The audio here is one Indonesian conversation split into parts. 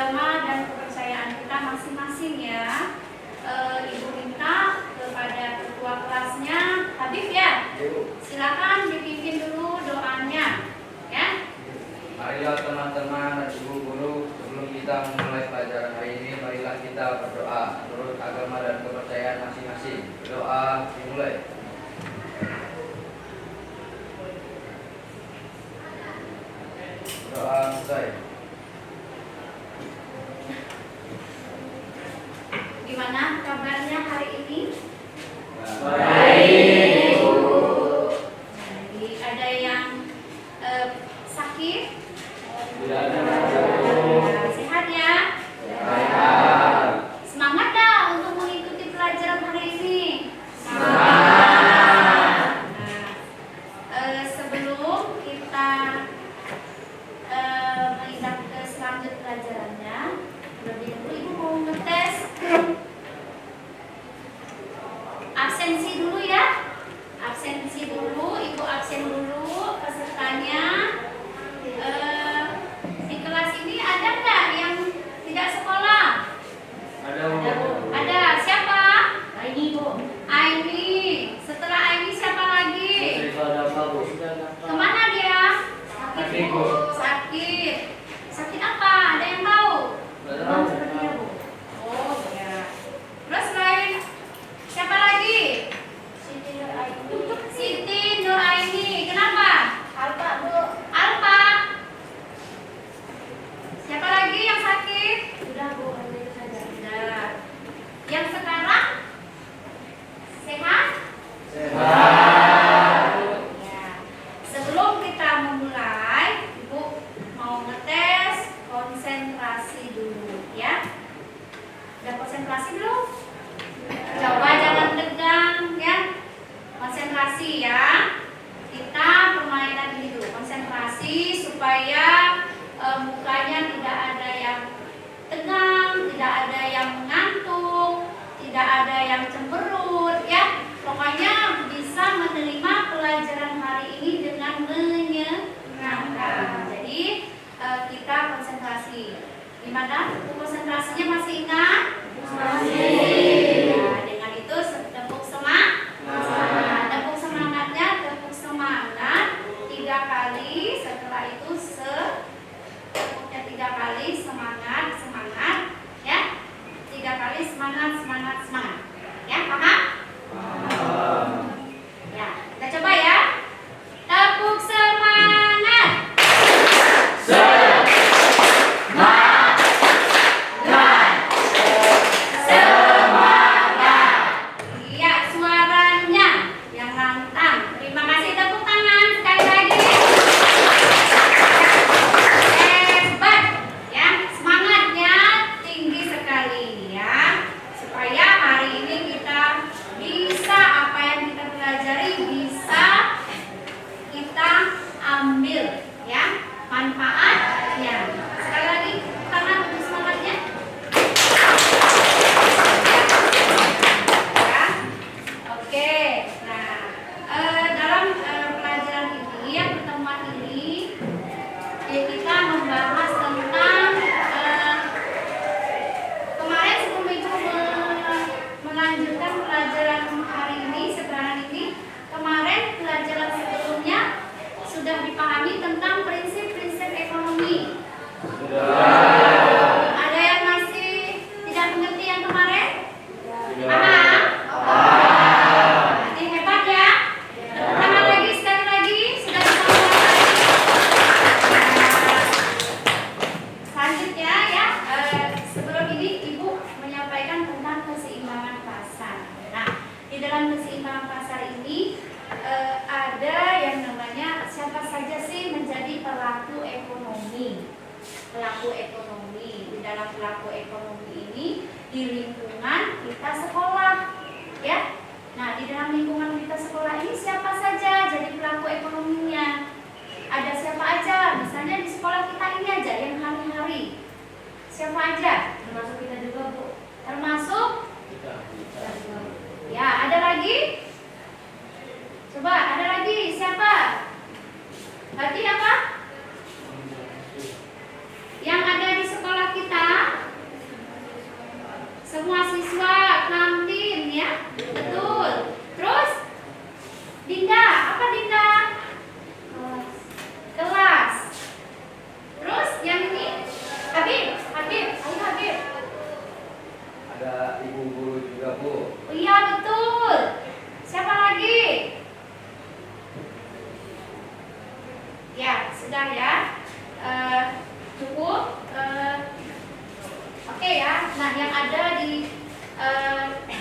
agama dan kepercayaan kita masing-masing ya. Ibu minta kepada ketua kelasnya, Habib ya, silakan dipimpin dulu doanya ya. Marilah teman-teman dan ibu guru, sebelum kita memulai pelajaran hari ini, marilah kita berdoa menurut agama dan kepercayaan masing-masing. Doa dimulai. Doa mulai. Gimana kabarnya hari ini? Baik. Jadi ada yang sakit? Tidak ada. Sehat ya? Sehat. Semangat dah untuk mengikuti pelajaran hari ini. Semangat. Sebelum kita menginjak ke selanjut pelajarannya, lebih dulu ibu mau ngetes absensi dulu ya. Absensi dulu, ibu absen dulu pesertanya. Di kelas ini ada nggak yang tidak sekolah? Ada. Ada. Siapa? Aini bu. Aini. Setelah Aini siapa lagi? Kemana dia? Sakit, Bu. Sakit. Sakit apa? Ada yang tahu? Tahu. Sepertinya bu. Oh ya. Terus lain siapa lagi? Siti Nur Aini. Kenapa? Alpa bu. Alpa. Siapa lagi yang sakit? Sudah bu. Sudah. Yang sekarang sehat? Sehat. Ya. Sebelum kita memulai, Ibu mau ngetes konsentrasi dulu ya. Udah konsentrasi belum? Coba jangan tegang ya. Konsentrasi ya. Kita permainan ini dulu, konsentrasi supaya mukanya tidak ada yang tegang, tidak ada yang mengantuk, tidak ada yang cemberut ya. Pokoknya bisa menerima pelajaran hari ini dengan menyenangkan. Jadi kita konsentrasi. Gimana? Konsentrasinya masih ingat? Masih. Ya, dengan itu tepuk semangat. Tepuk semangatnya, tepuk semangat 3 kali. Setelah itu tepuknya 3 kali, semangat, semangat ya. 3 kali semangat, semangat, semangat. Ya, paham? Ya, kita coba ya. Tepuk semangat. Iya, suaranya yang lantang. Terima kasih, tepuk tangan sekali lagi. Hebat ya, semangatnya tinggi sekali ya. Supaya hari ini kita bisa apa yang kita pelajari bisa kita ambil ya manfaatnya. Sekali lagi tangan untuk semangatnya. Ya. Oke. Nah, dalam pelajaran ini ya, pertemuan ini ya, kita membahas tentang kemarin sebelum itu melanjutkan pelajaran hari ini, sekarang ini. Kemarin pelajaran sebelumnya sudah dipahami tentang prinsip-prinsip ekonomi. Ada yang masih tidak mengerti yang kemarin? Paham? Nanti hebat ya. Tepuk tangan lagi sekali lagi. Sudah bisa mulai. Selanjutnya ya, sebelum ini Ibu menyampaikan tentang keseimbangan pasar. Nah, di dalam keseimbangan pasar ini ada yang namanya siapa saja sih menjadi pelaku ekonomi. Pelaku ekonomi. Di dalam pelaku ekonomi ini di lingkungan kita sekolah, ya. Nah, di dalam lingkungan kita sekolah ini siapa saja jadi pelaku ekonominya? Ada siapa aja? Misalnya di sekolah kita ini aja yang hari-hari. Siapa aja? Termasuk kita juga, Bu. Termasuk? Ya, ada lagi? Coba, ada lagi siapa? Berarti apa? Yang ada di sekolah kita Nah, yang ada di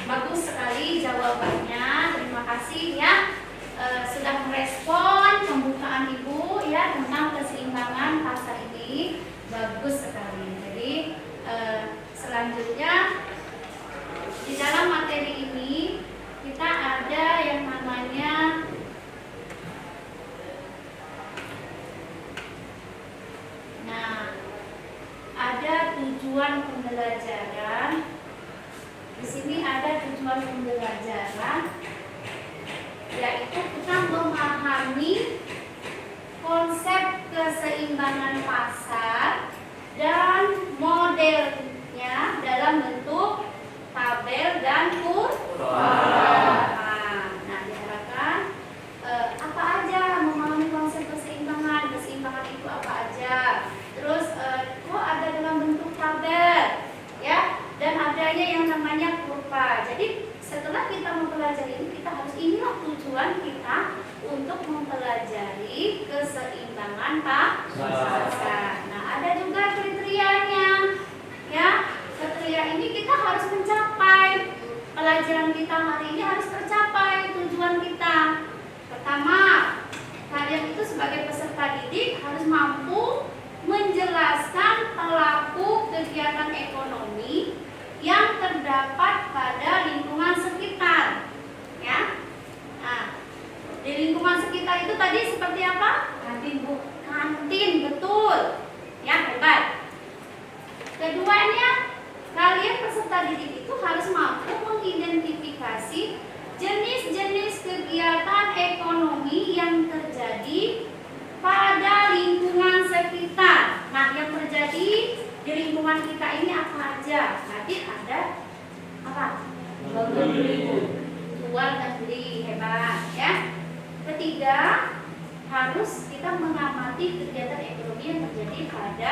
bagus sekali jawabannya. Terima kasih ya. Sudah merespon pembukaan Ibu ya tentang keseimbangan pasar ini. Bagus sekali. Jadi selanjutnya di dalam materi ini kita ada yang namanya ada tujuan pembelajaran. Di sini ada tujuan pembelajaran, yaitu kita memahami konsep keseimbangan pasar dan modelnya dalam bentuk tabel dan kurva. Nah, diharapkan apa aja memahami konsep keseimbangan. Keseimbangan itu apa aja? Terus kok ada dalam bentuk tabel, ya? Dan adanya yang namanya kurva. Jadi setelah kita mempelajari ini, kita harus inilah tujuan kita untuk mempelajari keseimbangan pasar. Nah, ada juga kriterianya, ya. Kriteria ini kita harus mencapai. Pelajaran kita hari ini harus tercapai tujuan kita. Pertama, kalian itu sebagai peserta didik harus mampu menjelaskan pelaku kegiatan ekonomi yang terdapat pada lingkungan sekitar, ya. Nah, di lingkungan sekitar itu tadi seperti apa? Kantin, Bu. Kantin, betul. Ya, hebat. Keduanya, kalian peserta didik itu harus mampu mengidentifikasi jenis-jenis kegiatan ekonomi yang terjadi pada lingkungan sekitar. Nah, yang terjadi di lingkungan kita ini apa aja? Nanti ada apa? Jual dan beli, hebat ya. Ketiga, harus kita mengamati kegiatan ekonomi yang terjadi pada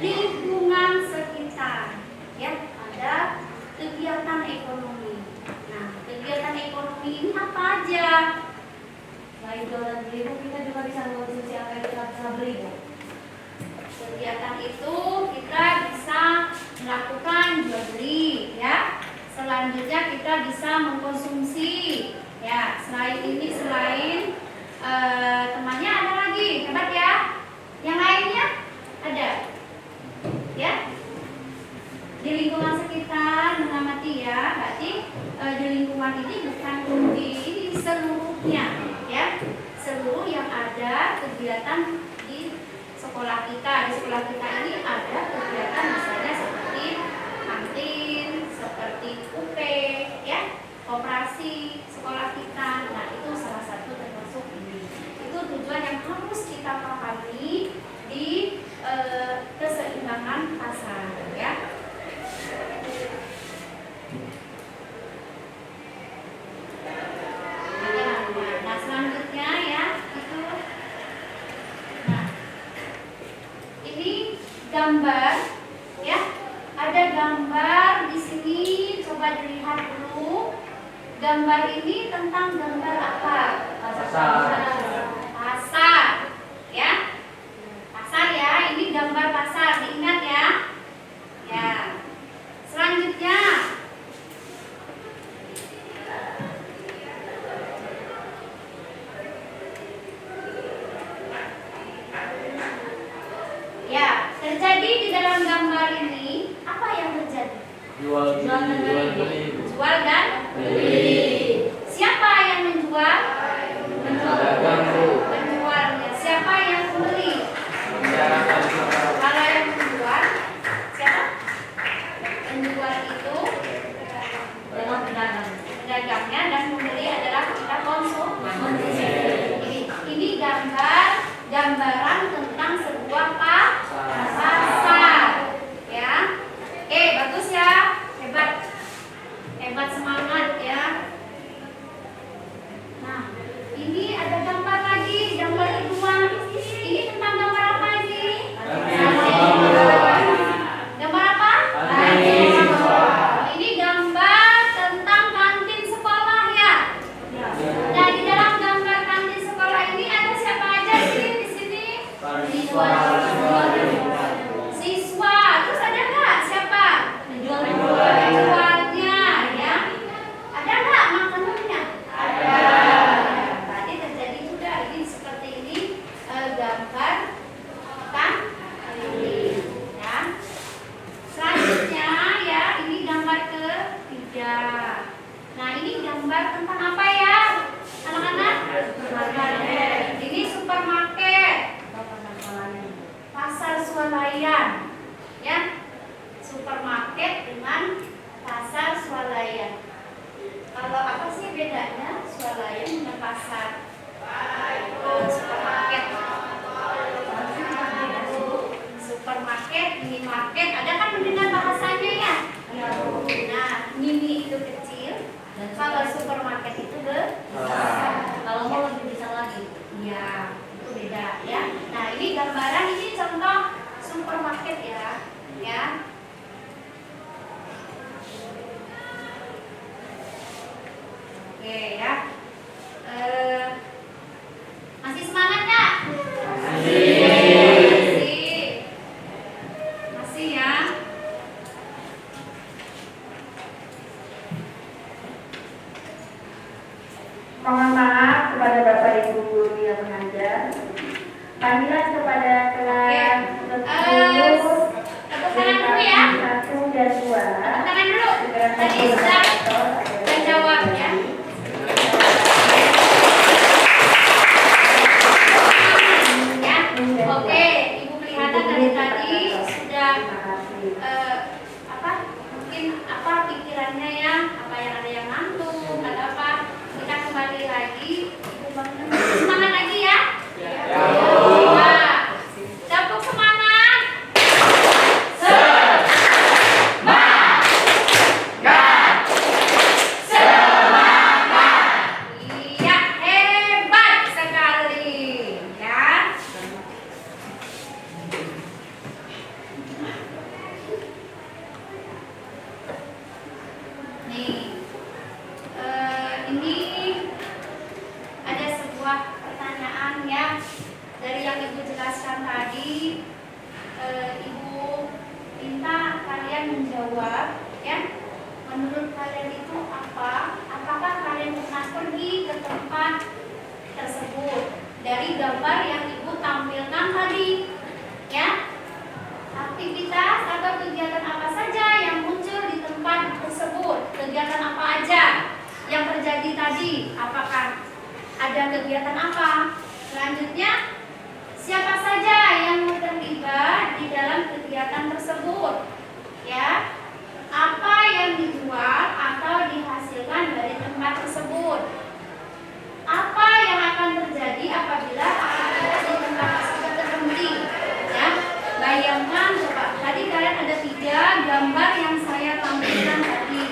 lingkungan sekitar. Ya, ada kegiatan ekonomi. Nah, kegiatan ekonomi ini apa aja? Selain jualan beli, Bu, kita juga bisa mengkonsumsi apa yang kita telah beli, Bu. Kegiatan itu kita bisa melakukan jual beli, ya. Selanjutnya kita bisa mengkonsumsi, ya. Selain ini, temannya ada lagi, hebat ya. Yang lainnya ada, ya. Di lingkungan sekitar mengamati ya, berarti di lingkungan ini bukan di seluruhnya, ya. Seluruh yang ada kegiatan di sekolah kita. Di sekolah kita ini ada kegiatan misalnya seperti kantin, seperti UP, ya, koperasi sekolah kita. Nah, itu salah satu termasuk ini. Itu tujuan yang harus kita pahami di keseimbangan pasar, ya. Nah, selanjutnya ya, itu. Nah, ini gambar, ya. Ada gambar di sini, coba dilihat dulu. Gambar ini tentang gambar apa? Pasar, ya. Pasar ya, ini gambar pasar, diingat ya. Ya. Selanjutnya, ya, terjadi di dalam gambar ini apa yang terjadi? Jual beli. Jual dan beli. Siapa yang menjual? Pedagang, Bu. Penjualnya. Siapa yang membeli? Masyarakat. Kalau yang menjual, siapa? Penjual itu Dengan pedagang. pedagangnya, dan pembeli adalah kita konsumsi. Ini gambaran tentang sebuah pasar, ya. Bagus ya, hebat, semangat ya. Nah, itu kecil, Dan kalau supermarket itu besar. kalau mau lebih besar lagi. Ya, itu beda ya. Nah, ini gambaran, ini contoh supermarket ya. Ya. Oke ya. Masih semangat nggak? Masih ya. Mohon maaf kepada Bapak Ibu guru yang mengajar. Panggilan kepada kelas 10 tangan dulu ya. 1 dan 2. Tangan dulu. Tadi sudah menjawab ya. Ya, oke. Ibu kelihatan dari tadi sudah mungkin apa pikirannya ya, apa yang ada yang ngantuk, ada apa. Kita kembali lagi. Ibu bangun. Semangat lagi ya. Nah, tepuk semangat. Iya, hebat sekali ya. Nih, ini ada sebuah pertanyaan ya dari yang Ibu jelaskan tadi. Ibu minta kalian menjawab ya. Menurut kalian itu apa? Apakah kalian pernah pergi ke tempat tersebut dari gambar yang Ibu tampilkan tadi? Ya. Aktivitas atau kegiatan apa saja yang muncul di tempat tersebut? Kegiatan apa aja yang terjadi tadi? Apakah ada kegiatan apa? Selanjutnya, siapa saja yang terlibat di dalam kegiatan tersebut? Ya. Apa yang dijual atau dihasilkan dari tempat tersebut? Apa yang akan terjadi apabila aktivitas di tempat tersebut terhenti? Ya, bayangkan coba. Tadi kalian ada 3 gambar yang saya tampilkan tadi.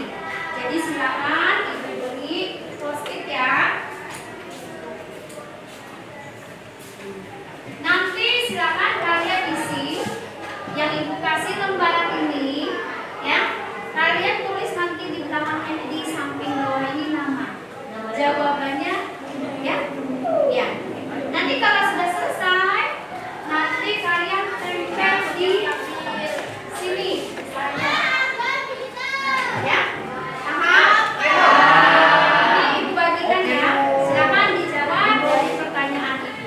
Jadi silakan Ibu beri post-it ya. Nanti silakan kalian isi yang Ibu kasih lembaran ini ya. Kalian tulis nanti di belakangnya di samping bawah ini nama. Jawabannya ya. Ya. Nanti kalau sudah selesai, nanti kalian tempel di sini. Ya. Paham? Ini Ibu bagikan ya. Silakan dijawab dari pertanyaan Ibu.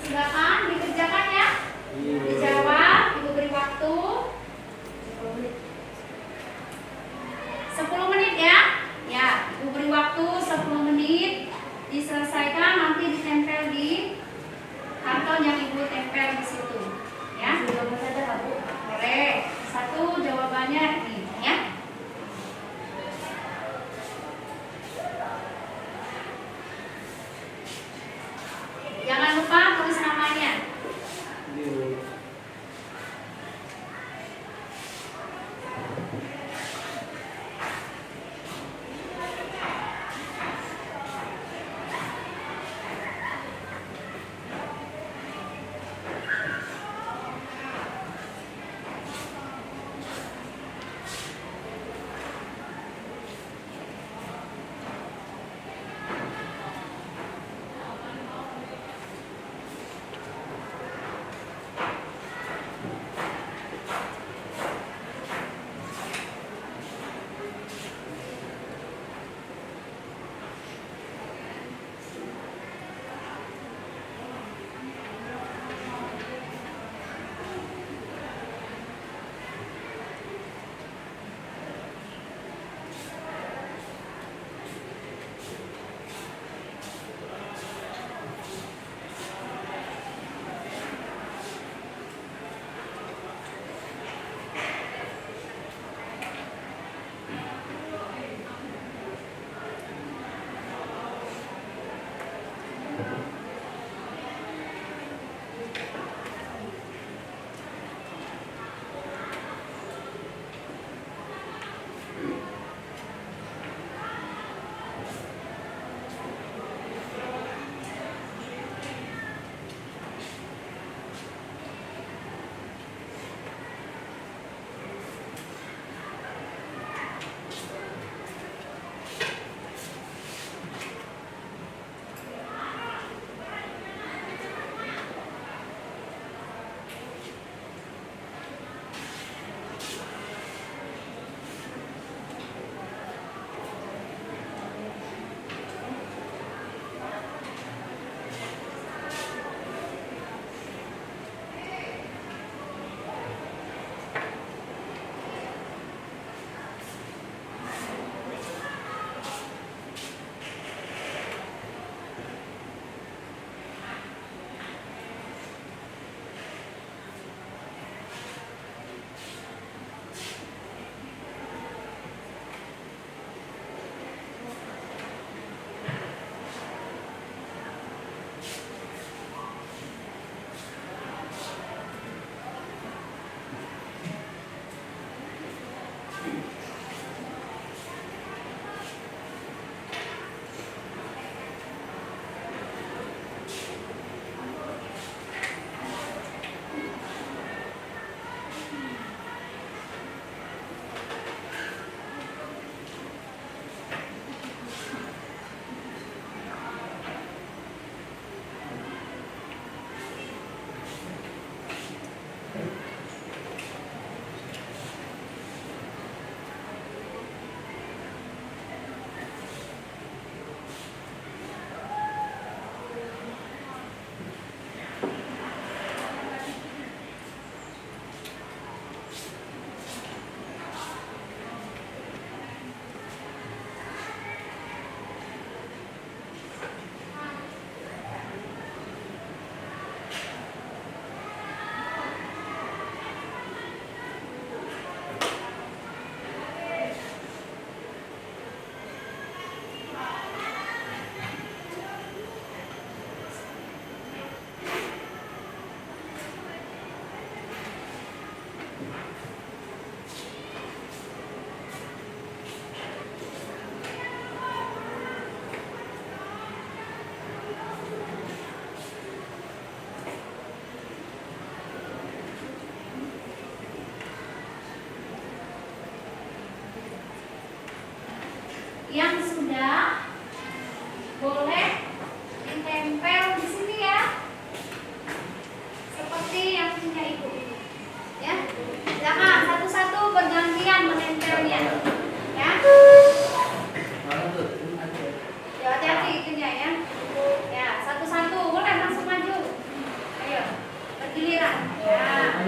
Silakan dikerjakan ya. Dijawab, Ibu beri waktu 10 menit ya. Ya, Ibu beri waktu 10 menit. Diselesaikan, nanti ditempel di karton yang Ibu tempel di situ. Ya. Jawaban saja Kak Bu. Boleh. 1 jawabannya ini ya. Jangan lupa tulis namanya.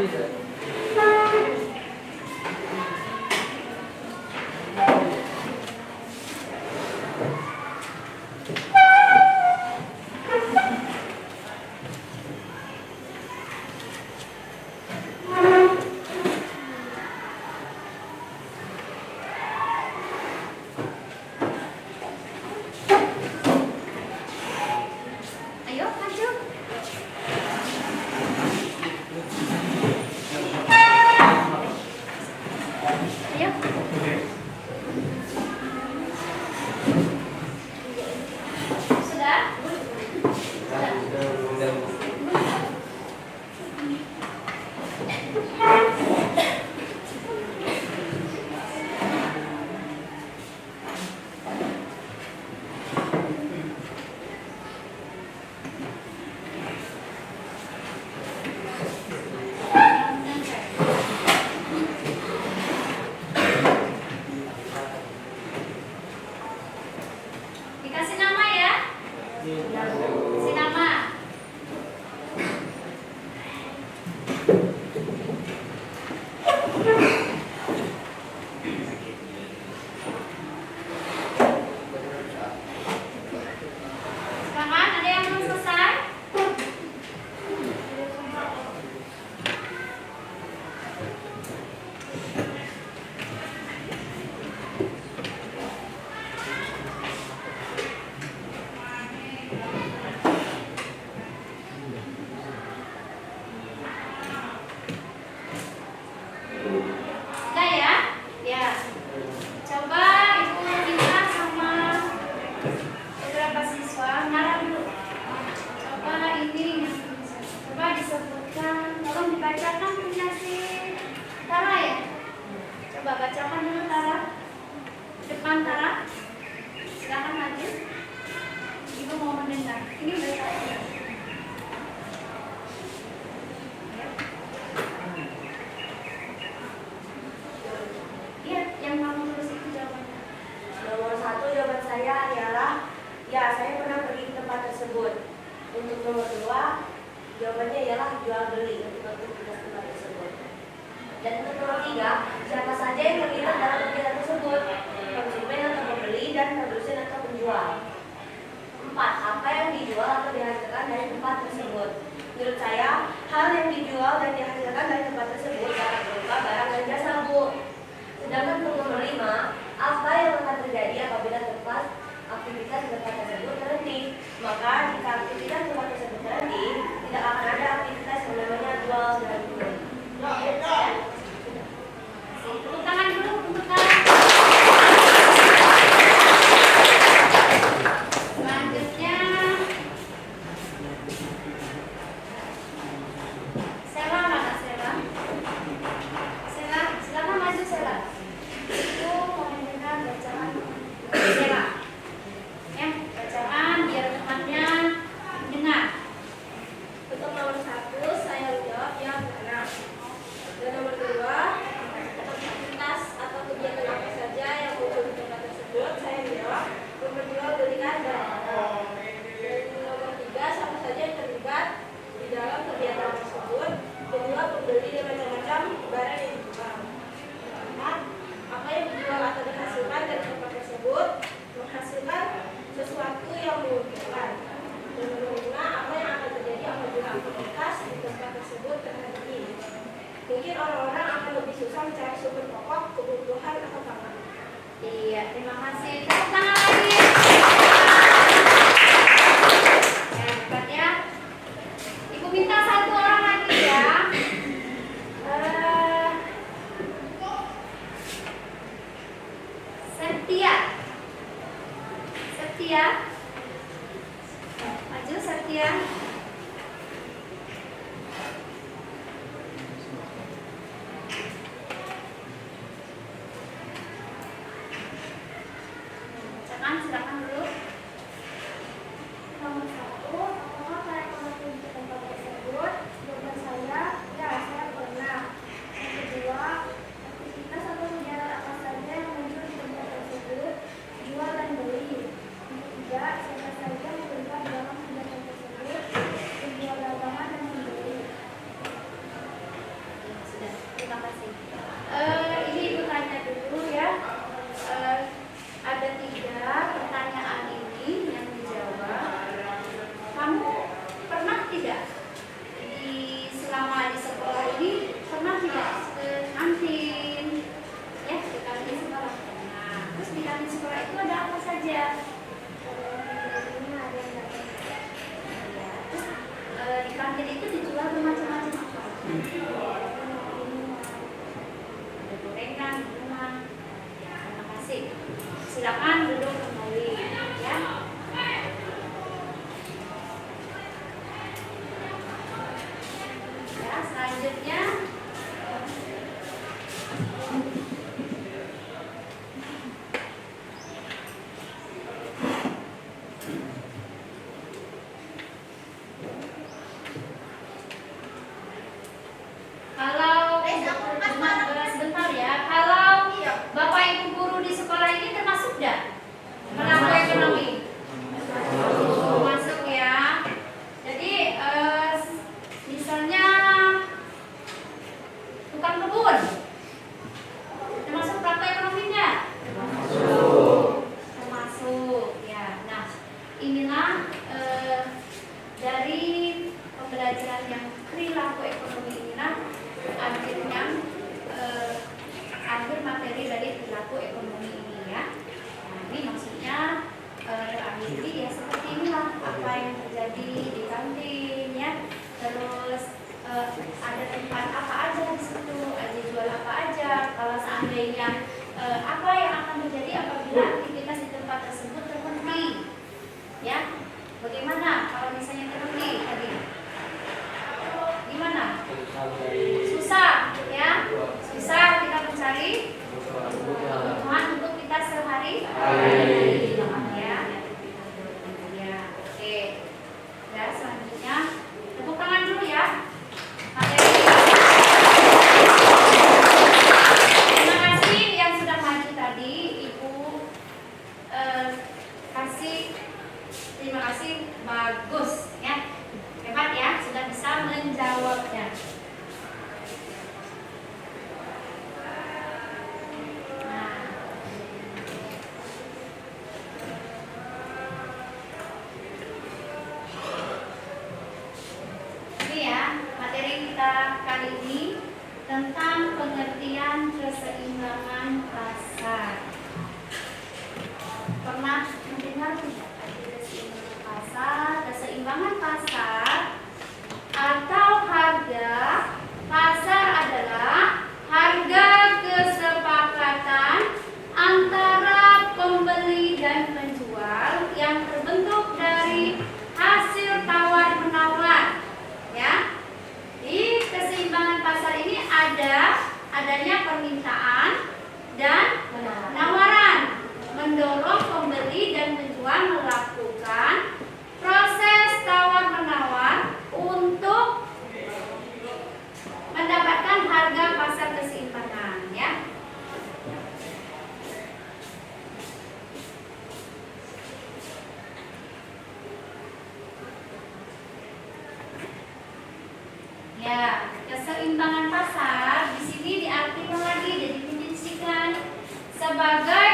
Ayo maju. Ayo. Sudah? Dikasih nama ya. Kasih nama. Silakan, ada yang belum selesai? Sudah ya? Ya. Coba Ibu minta sama beberapa siswa ngarang dulu. Coba ini, coba disebutkan, tolong dibacakan punya si Tara ya. Coba bacakan dulu Tara. Depan Tara. Silakan maju. Ibu mau mendengar. Ini udah saya. Iya, yang kamu tulis itu jawabannya. Nomor 1 jawaban saya adalah ya, saya pernah pergi ke tempat tersebut. Untuk nomor 2 jawabannya ialah jual beli untuk aktivitas tempat tersebut. Dan untuk nomor 3, siapa saja yang terlibat dalam kegiatan tersebut, konsumen atau pembeli dan produsen atau penjual. 4, apa yang dijual atau dihasilkan dari tempat tersebut. Menurut saya, hal yang dijual dan dihasilkan dari tempat tersebut dapat berupa barang dan jasa, Bu. Sedangkan untuk nomor 5, apa yang akan terjadi apabila tempat aktivitas tempat tersebut terhenti? Maka jika aktivitas tempat tersebut terhenti, tidak akan ada aktivitas yang namanya jual dan beli. Tepuk tangan dulu untuk Tara. Selanjutnya Sela, mana Sela? Sela, silakan maju Sela. Itu mau mendengar bacaan Sela. Ya, bacaan biar temannya dengar. Untuk nomor 1, saya menjawab ya benar. Dan nomor 2, aktivitas atau kegiatan apa saja yang muncul di tempat tersebut, saya menjawab memperjual belikan barang. Dan nomor 3, siapa saja yang terlibat di dalam kegiatan tersebut, kedua pembeli dan macam-macam barang yang dijual. 4, apa yang dijual atau dihasilkan dari tempat tersebut menghasilkan sesuatu yang menguntungkan. Dan nomor 5, apa yang akan terjadi apabila aktivitas di tempat tersebut terhenti. Mungkin orang-orang akan lebih susah mencari sumber pokok, kebutuhan atau pangan. Iya, terima kasih. Tepuk tangan lagi. Ya, hebat ya. Ibu minta satu orang lagi ya. Septia. Septia. Maju Septia. Bacakan, silakan dulu. Nomor 1, apakah saya pernah pergi ke tempat tersebut? Jawaban saya, ya, saya pernah. Yang kedua, aktivitas atau kegiatan apa saja yang muncul di tempat tersebut? Jual dan beli. Yang ketiga, siapa saja yang terlibat dalam kegiatan tersebut? silakan duduk kembali ya. Ya, selanjutnya kalau sebentar ya, kalau Bapak Ibu guru di sekolah ini termasuk tidak pelaku ekonomi? Masuk ya. Jadi misalnya tukang kebun, termasuk pelaku ekonominya? Termasuk ya. Nah, inilah dari pembelajaran yang perilaku ekonomi inilah akhirnya akhir materi dari perilaku ekonomi ini ya. Nah, ini maksudnya terakhiri ya seperti inilah apa yang terjadi di kantin ya. Terus ada tempat apa aja di situ, ada jual apa aja. Kalau seandainya apa yang akan terjadi apabila aktivitas di tempat tersebut terhenti, ya? Bagaimana kalau misalnya terhenti tadi? Gimana? Susah, ya? Susah kita mencari kebutuhan untuk kita sehari-hari. Ya, ya, oke. Ya, selanjutnya tepuk tangan dulu ya. Terima kasih yang sudah maju tadi, Ibu. Terima kasih, bagus ya. Hebat ya, sudah bisa menjawabnya. Nah, ini ya materi kita kali ini tentang pengertian keseimbangan pasar. Pernah mendengar tidak keseimbangan pasar? Keseimbangan pasar atau harga pasar adalah harga kesepakatan antara pembeli dan penjual yang terbentuk dari hasil tawar menawar. Ya, di keseimbangan pasar ini adanya permintaan dan penawaran, mendorong pembeli dan penjual melakukan proses tawar-menawar untuk mendapatkan harga pasar keseimbangan ya. Ya, keseimbangan pasar di sini diartikan lagi dan didefinisikan sebagai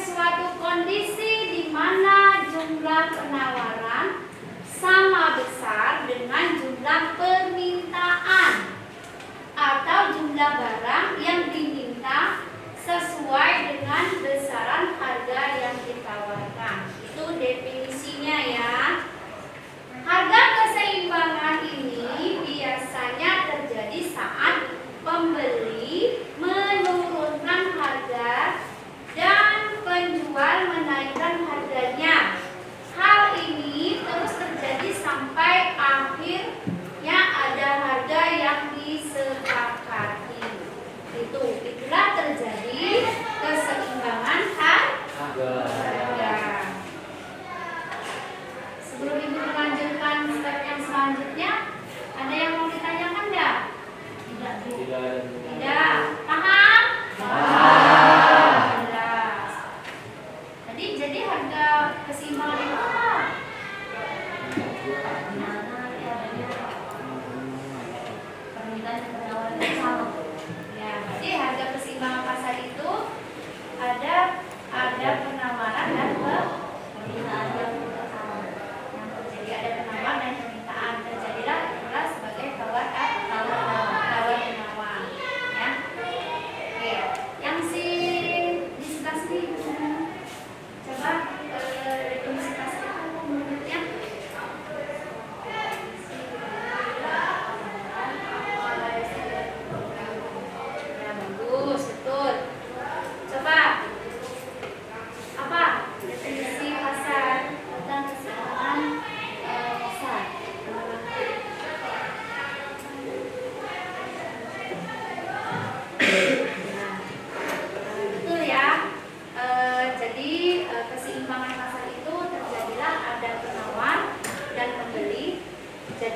suatu kondisi di mana jumlah penawaran sama besar dengan jumlah permintaan atau jumlah barang yang diminta sesuai dengan besaran harga yang ditawarkan. Itu definisinya ya. Harga keseimbangan ini biasanya terjadi saat pembeli menurunkan harga dan penjual menaikkan harganya. Hal ini terus terjadi sampai akhirnya ada harga yang disepakati. Itulah terjadi keseimbangan harga. Sebelum Ibu melanjutkan step yang selanjutnya, ada yang mau ditanyakan enggak? Tidak, Bu. Tidak. Paham? Paham. Jelas. Jadi harga keseimbangan itu apa? Permintaan dan penawaran yang sama. Ya, jadi harga keseimbangan pasar itu ada penawaran dan permintaan yang sama. Yang terjadi ada penawaran dan permintaan, terjadilah itulah sebagai tawar menawar.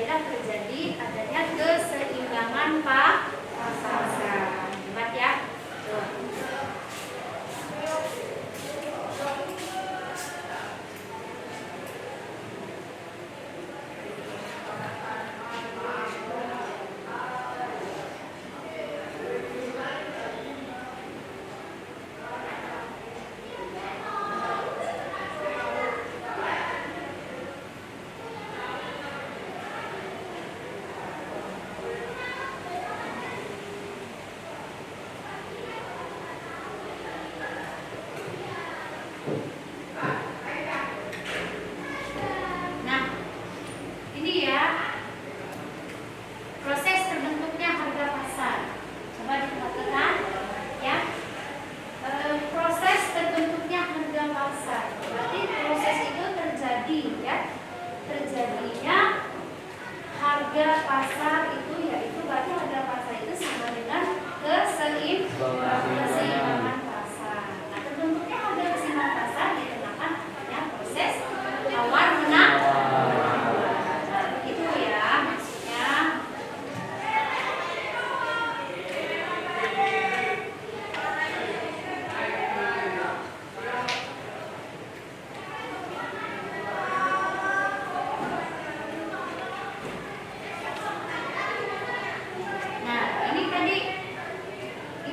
apabila terjadi adanya keseimbangan pasar. Hebat ya. Nah, ini ya proses terbentuknya harga pasar. Coba diperhatikan ya. Proses terbentuknya harga pasar. Berarti proses itu terjadi ya. Terjadinya harga pasar itu yaitu berarti harga pasar itu sama dengan keseimbangan pasar. Nah, terbentuknya harga keseimbangan pasar dikenakan ya proses tawar menawar. Itu ya maksudnya. Nah, ini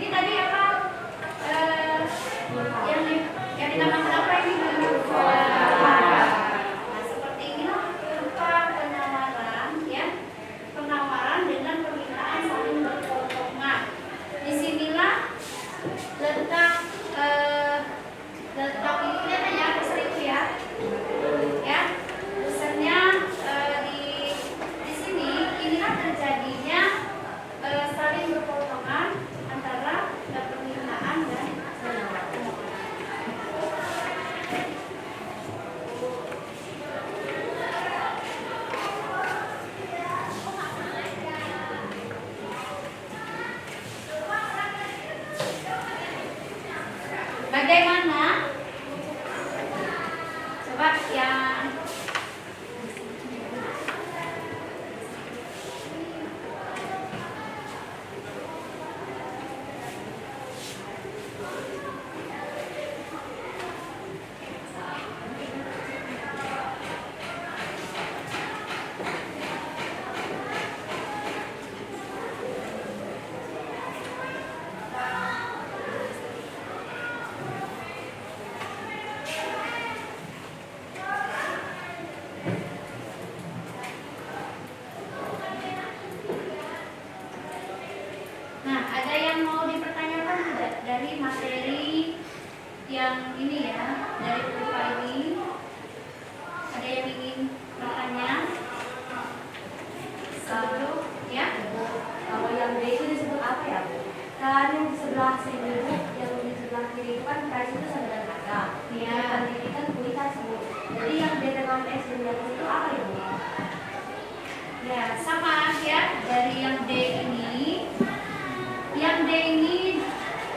tadi apa? Yang dinamakan apa ini? Nah, seperti inilah berupa penawaran ya. Penawaran dengan permintaan saling berpotongan. Disinilah letak ini ya, besar itu ya. Ya, besarnya di sini inilah terjadinya saling berpotongan antara permintaan dan penawaran. Bagaimana? Coba yang Nah, ada yang mau dipertanyakan tidak dari materi yang ini ya, dari berupa ini? Ada yang ingin bertanya? Sebelum ya? Kalau yang B itu disebut apa ya, Bu? Kan yang di sebelah sini, Bu, yang di sebelah kiri itu kan price itu sama dengan harga. Iya. Yang kiri kan kualitas, Bu. Jadi yang D dengan S dan yang S itu apa ya, Bu? Ya, sama ya. Dari yang D ini, yang D ini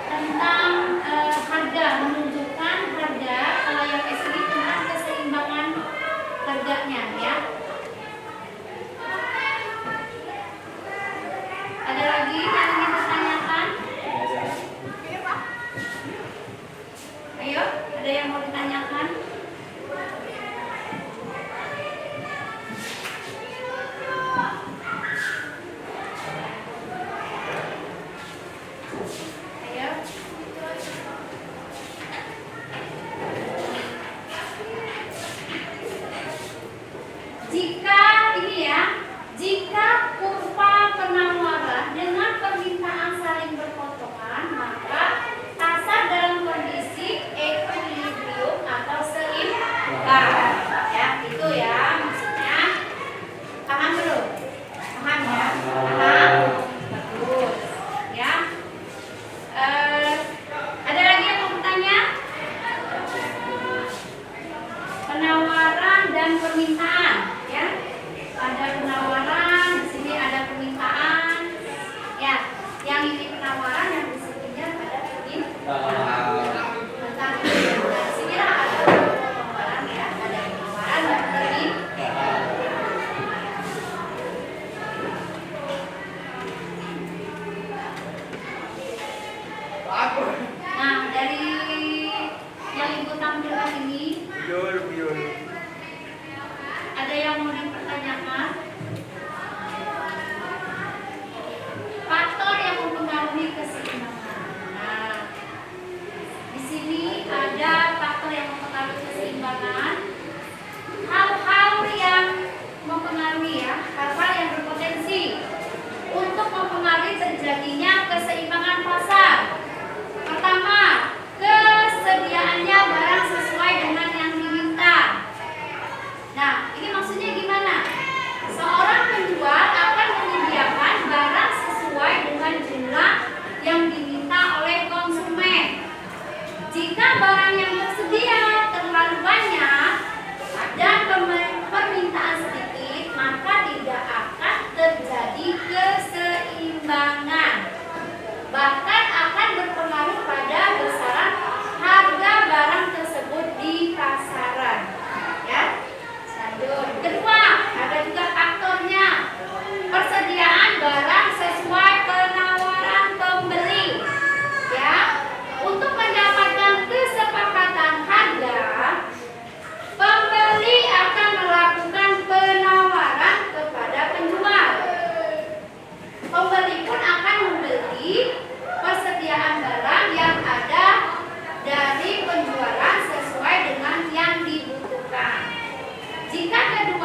tentang harga, menunjukkan harga. Kalau yang S ini tentang keseimbangan harganya ya. Ada lagi yang ingin ditanyakan? Ayo, ada yang mau ditanyakan? Ayo.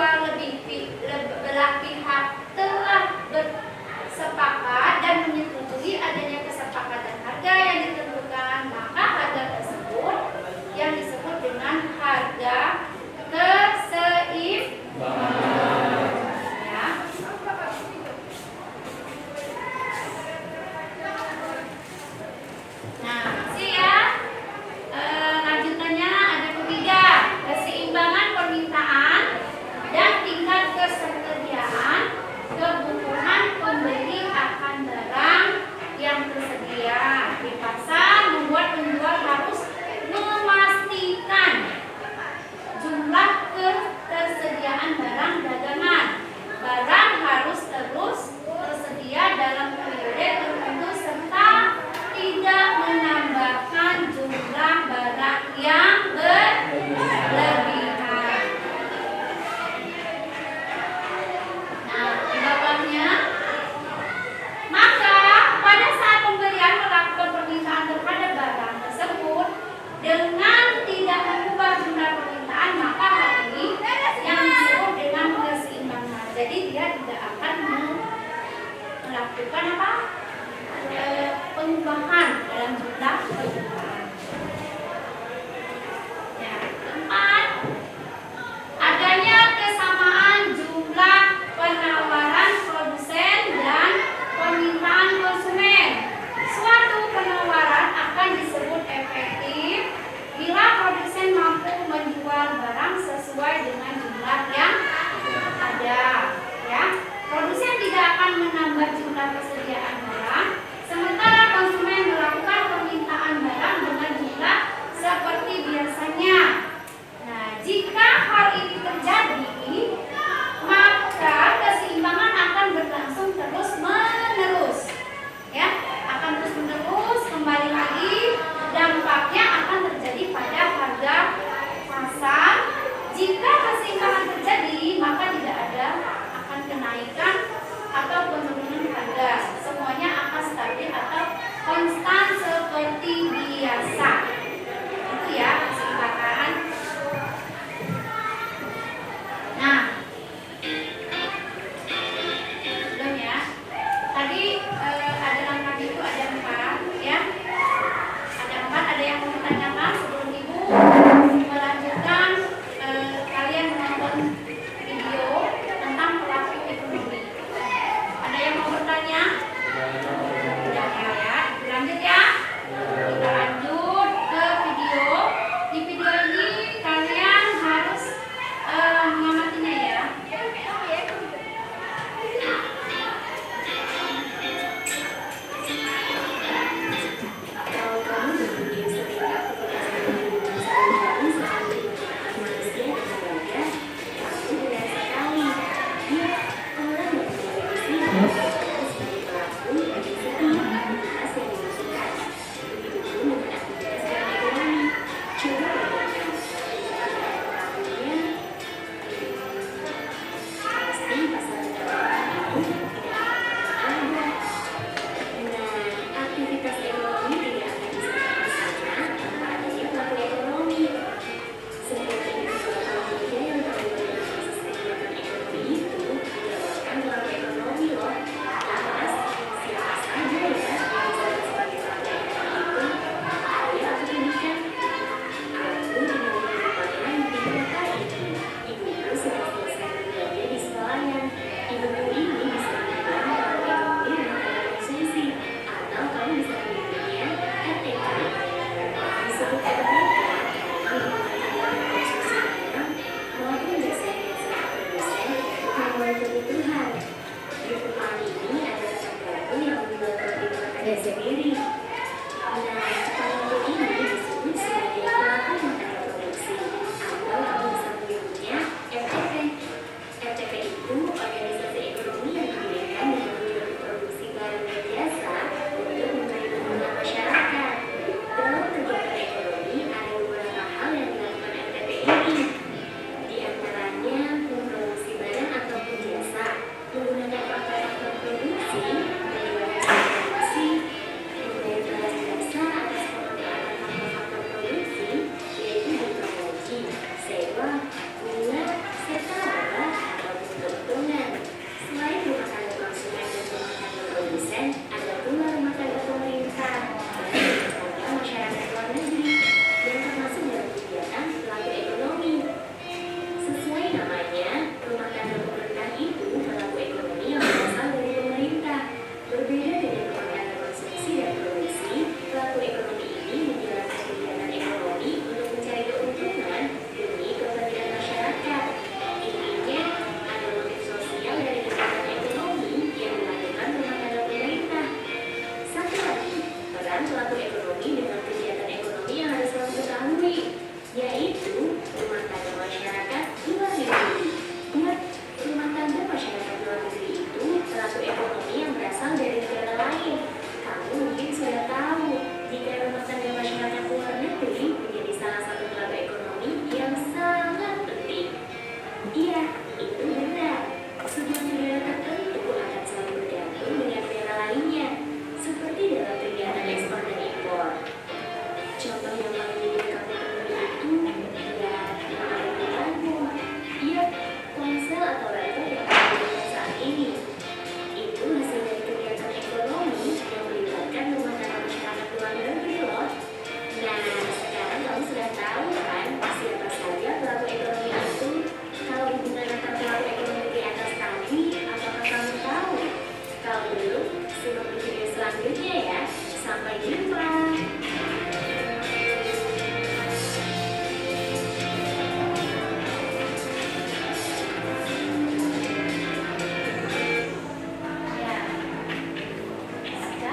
belah pihak telah bersepakat dan menyetujui adanya kesepakatan harga yang ditentukan, maka harga tersebut yang disebut dengan harga keseimbangan. Ya. Nah, masih ya. Lanjutannya ada ketiga, keseimbangan permintaan dan tingkat ketersediaan kebutuhan pembeli akan barang yang tersedia di pasar Iya, itu benar. Sebuah negara tertentu akan selalu bergantung dengan negara lainnya, seperti dalam kegiatan ekspor dan impor. Contoh yang paling mudah kamu temui itu ya album. Iya, ponsel atau laptop yang kamu gunakan saat ini. Itu hasil dari kegiatan ekonomi yang melibatkan pemasaran masyarakat luar negeri loh. Nah, sekarang kamu sudah tahu kan siapa saja pelaku ekonomi itu? Kalau hubungan antara pelaku ekonomi di atas tadi, apakah kamu tahu? Kalau belum, simak di video selanjutnya ya. Sampai jumpa. Ya.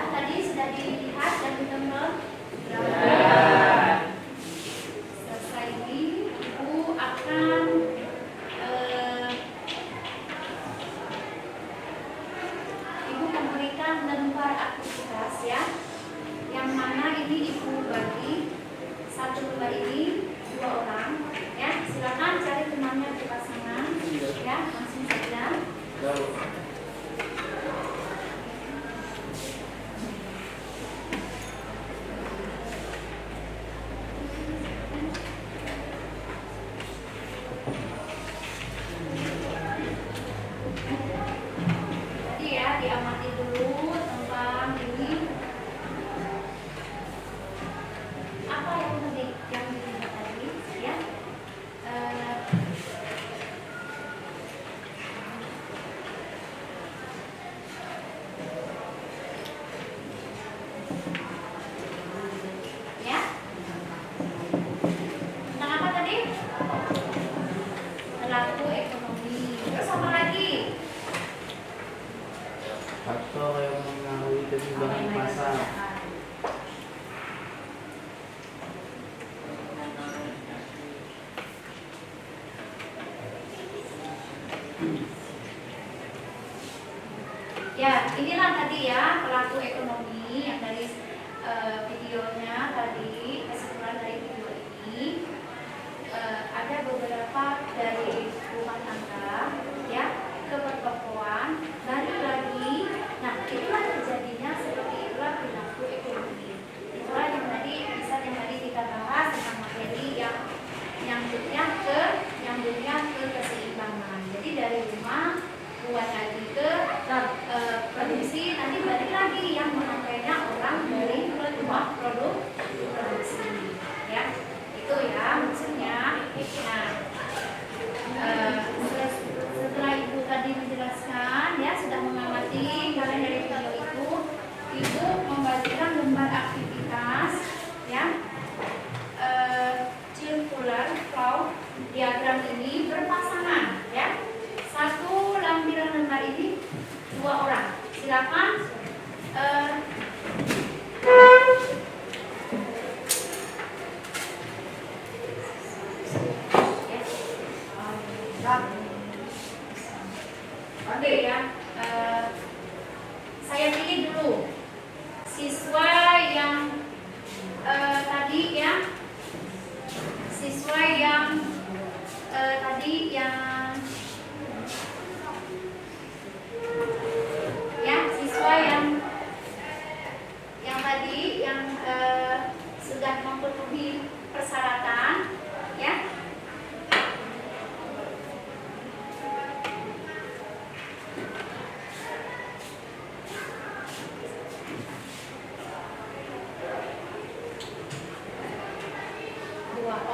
Tadi sudah dilihat dan ditonton. Selesai ini, Ibu akan Ibu memberikan lembar aktivitas ya, yang mana ini Ibu bagi satu lembar ini 2 orang ya. Silakan cari temannya di pasangan ya, langsung saja. Jadi ya diamati dulu tentang ini apa yang dilihat tadi ya. Ya. Tentang apa tadi? Pelaku ekonomi. Terus apa lagi? Faktor yang mengaruhi keseimbangan pasar. Ya, inilah tadi ya pelaku ekonomi yang dari videonya tadi, kesimpulan dari video ini. Ada beberapa dari rumah tangga ya ke pertokoan, balik lagi. Nah, itulah terjadinya seperti itulah perilaku ekonomi. Itulah yang tadi kita bahas tentang materi yang dunia ke keseimbangan. Jadi dari rumah buat lagi ke produksi, nanti balik lagi yang menyampainya orang dari rumah produksi ya. Itu ya maksudnya. Nah, setelah Ibu tadi menjelaskan ya, sudah mengamati kalian dari video itu, Ibu membagikan lembar aktivitas ya, circular flow diagram ini berpasangan ya. Satu lampiran lembar ini 2 orang. Silakan oke ya, saya pilih dulu siswa yang tadi ya, siswa yang tadi yang ya, siswa yang tadi yang sudah memenuhi persyaratan ya.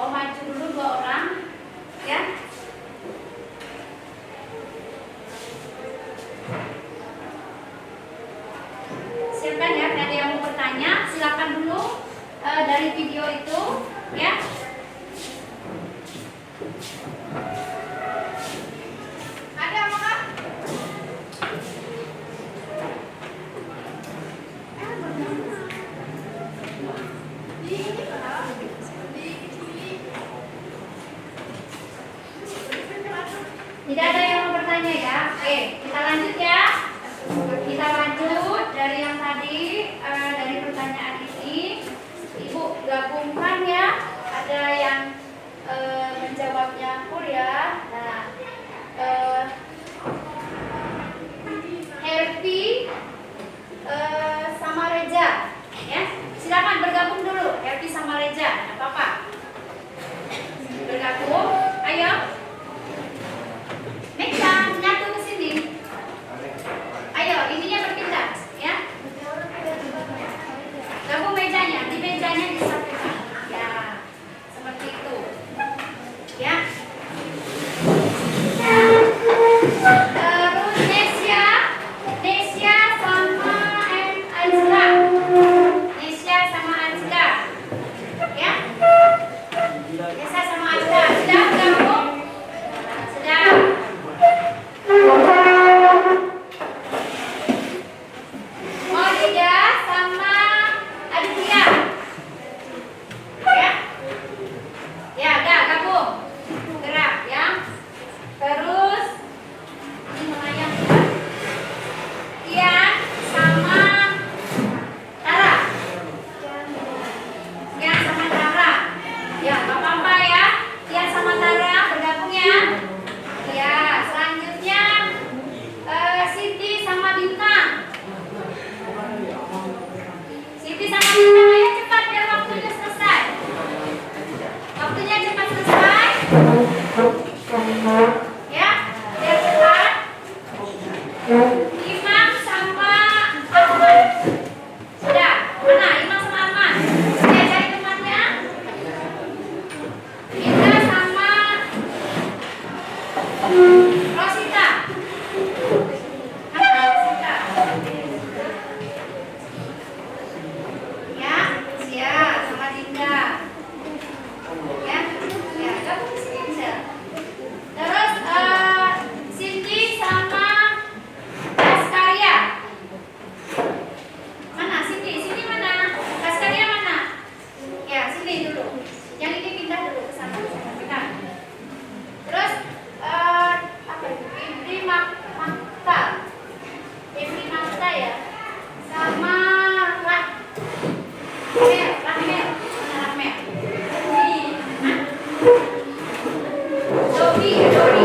Maju dulu 2 orang ya. Silakan ya, ada yang mau bertanya silakan dulu dari video itu ya. Ada apa? Tidak ada yang mau bertanya ya. Oke, kita lanjut ya. Kita lanjut dari yang tadi, dari pertanyaan ini. Ibu gabungkan ya. Ada yang menjawabnya full ya. Nah,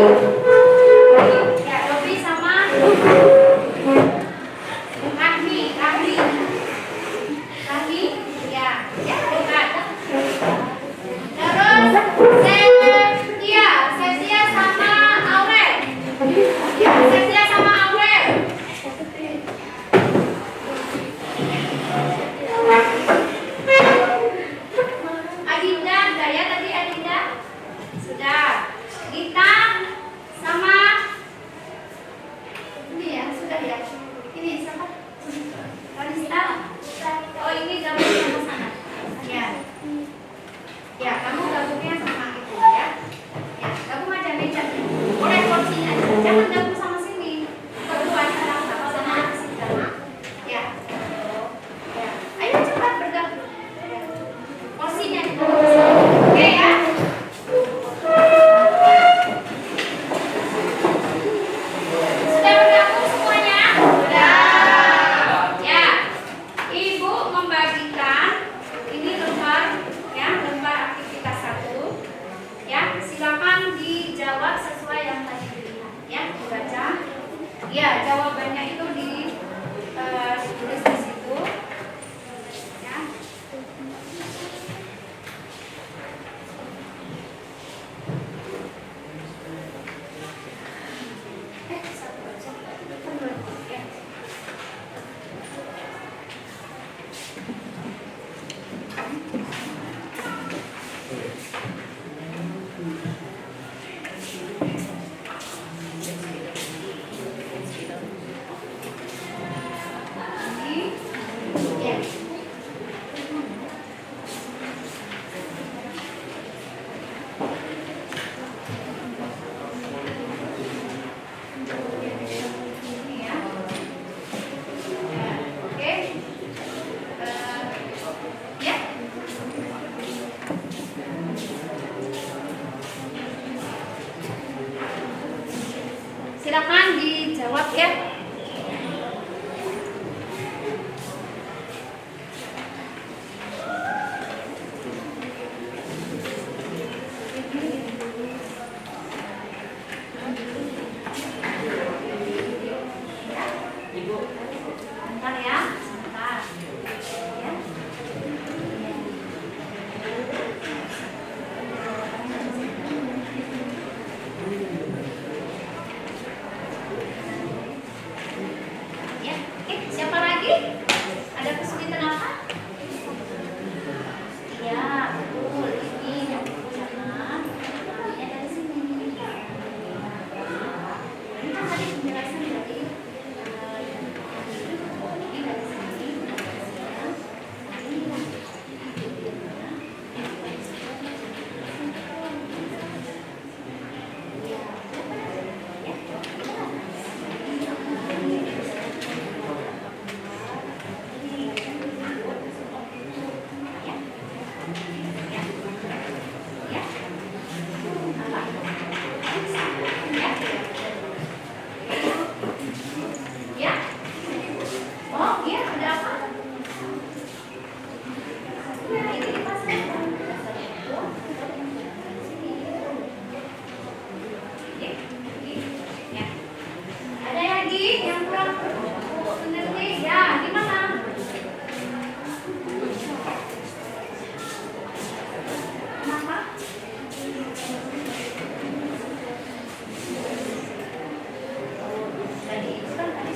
Ya, Robi sama Rahmi. Ya, dekat. Terus Septia sama Aurel. Ya, Septia sama Aurel. Adinda, udah ya tadi Adinda? Sudah. Gita sama ini ya, sudah ya. Ini siapa? Kalista. Oh, ini gabungnya sama sana. Ya. Ya, kamu gabungnya sama itu ya. Ya, gabung aja meja. Boleh porsinya aja. Jangan gabung sama sini. Berdua sama sana sini. Ya. Ya. Ayo cepat bergabung. Ya. Porsinya di bawah. Oke ya. Sudah bergabung semuanya? Sudah. Ya. Ibu membagikan ini lembar aktivitas 1. Ya, silakan dijawab sesuai yang tadi dilihat. Ya, dibaca. Ya, jawabannya itu ditulis di situ. Ya. Satu aja. Ya. Ini. Ya. Ini ya. Ya, oke. Ya. Silakan dijawab ya. Bentar ya, sebentar. Ya. Ya, oke. Siapa lagi? Ada kesulitan apa? Ya, betul. Ini yang jangan. Ini dari sini. Ini kan tadi penjelasan dari ini dari sini. Ya. Oh, iya, ada apa? Ya, ini dipasang. Ya. Ada lagi yang kurang mengerti? Ya, di mana? Kenapa? Tadi itu kan tadi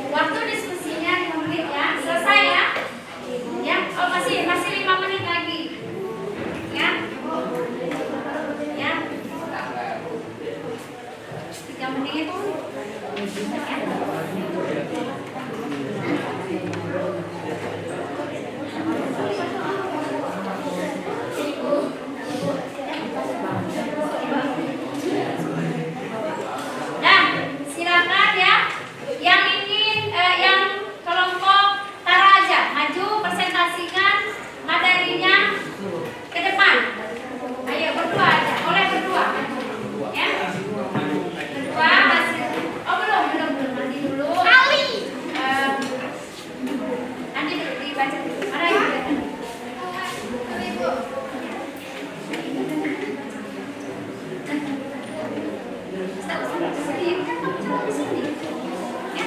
Waktu diskusinya 5 menit ya, selesai ya. Ya, oh masih 5 menit lagi. Ya. Ya. 3 menit. Dan silakan ya. Yang ingin yang kelompok Taraja maju presentasikan materinya ke depan. Ayo berdua aja, boleh berdua. Ya. Berdua masih. Oh belum nanti dulu. Nanti dulu dibaca dulu. Mana yang dilihat? Ibu. Sini kan kamu jalan di sini. Ya.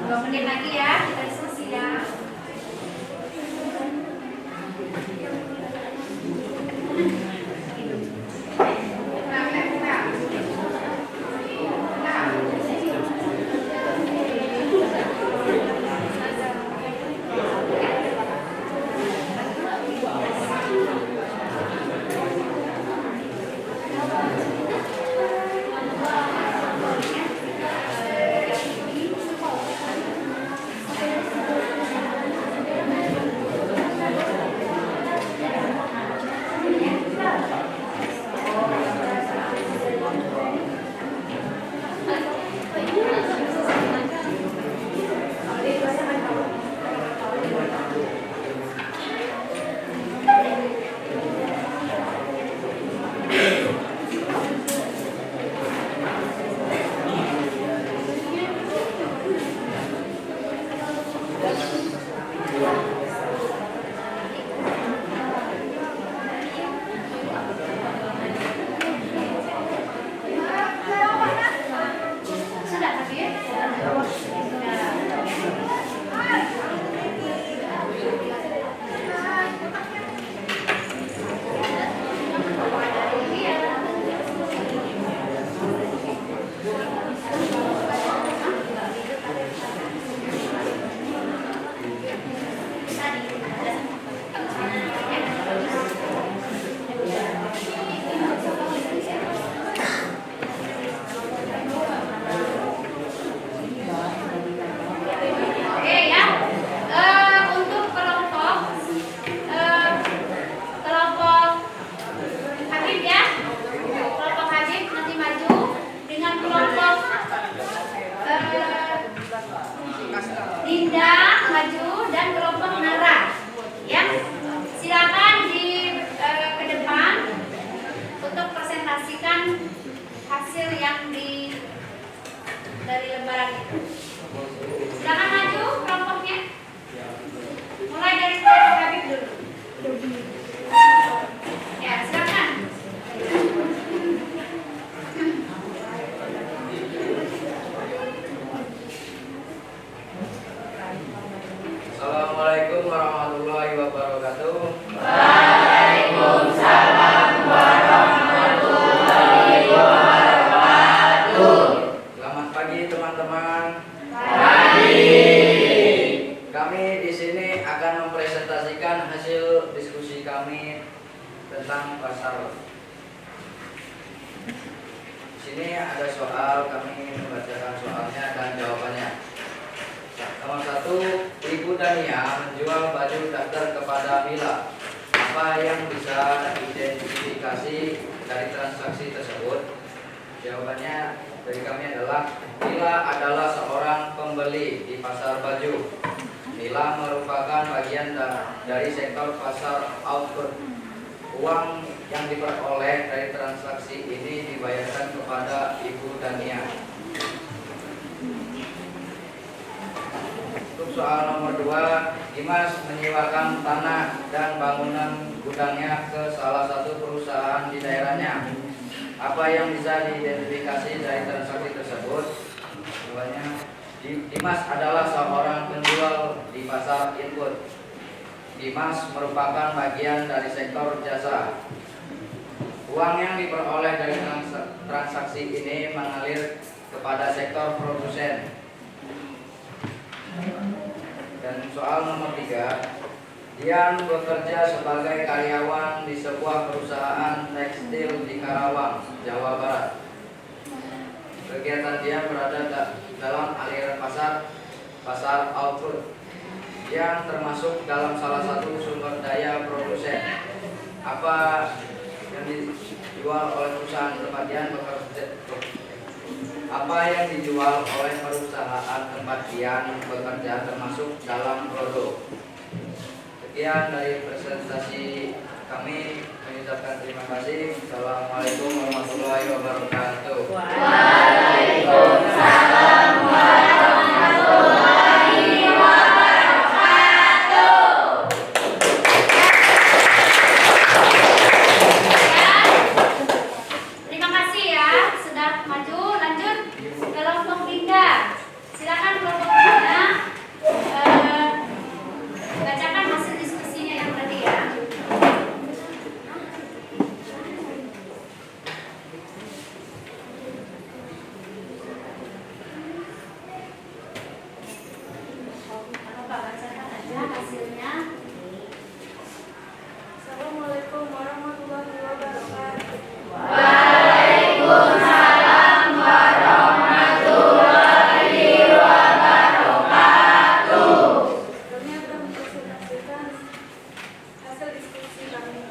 Dua menit lagi ya, kita diskusi ya. Sudah tapi ya? Oke ya, untuk kelompok Habib ya, kelompok Habib nanti maju dengan kelompok Dinda maju dan kelompok Nara ya. Silakan ke depan untuk presentasikan hasil yang dari lembaran itu. Silakan maju kelompoknya. Mulai dari kelompok Habib dulu. Ya, silakan. Assalamualaikum warahmatullahi wabarakatuh. Selamat pagi teman-teman. Kami di sini akan mempresentasikan presentasikan hasil diskusi kami tentang pasar. Di sini ada soal, kami membacakan soalnya dan jawabannya. Nomor 1, Ibu Dania menjual baju daftar kepada Mila. Apa yang bisa diidentifikasi dari transaksi tersebut? Jawabannya dari kami adalah Mila adalah seorang pembeli di pasar baju. Mila merupakan bagian dari sektor pasar output. Uang yang diperoleh dari transaksi ini dibayarkan kepada Ibu Dania. Untuk soal nomor 2, Dimas menyewakan tanah dan bangunan gudangnya ke salah satu perusahaan di daerahnya. Apa yang bisa diidentifikasi dari transaksi tersebut? Jawabannya, Dimas adalah seorang penjual di pasar input. Dimas merupakan bagian dari sektor jasa. Uang yang diperoleh dari transaksi ini mengalir kepada sektor produsen. Dan soal nomor 3, Dian bekerja sebagai karyawan di sebuah perusahaan tekstil di Karawang, Jawa Barat. Kegiatan Dian berada dalam aliran pasar output. Dian termasuk dalam salah satu sumber daya produsen. Apa yang dijual oleh perusahaan tempat Dian bekerja? Apa yang dijual oleh perusahaan tempat Dian bekerja termasuk dalam produk? Sekian dari presentasi kami. Mengucapkan terima kasih. Assalamualaikum warahmatullahi wabarakatuh. Waalaikumsalam warahmatullahi wabarakatuh. Terima kasih ya, sudah maju. Lanjut kelompok Dinda. Silakan kelompok Dinda bacakan hasil diskusinya yang tadi ya. Bapak bacakan aja hasilnya. Assalamualaikum warahmatullahi wabarakatuh. Waalaikumsalam warahmatullahi wabarakatuh. Kami akan mempresentasikan hasil diskusi kami.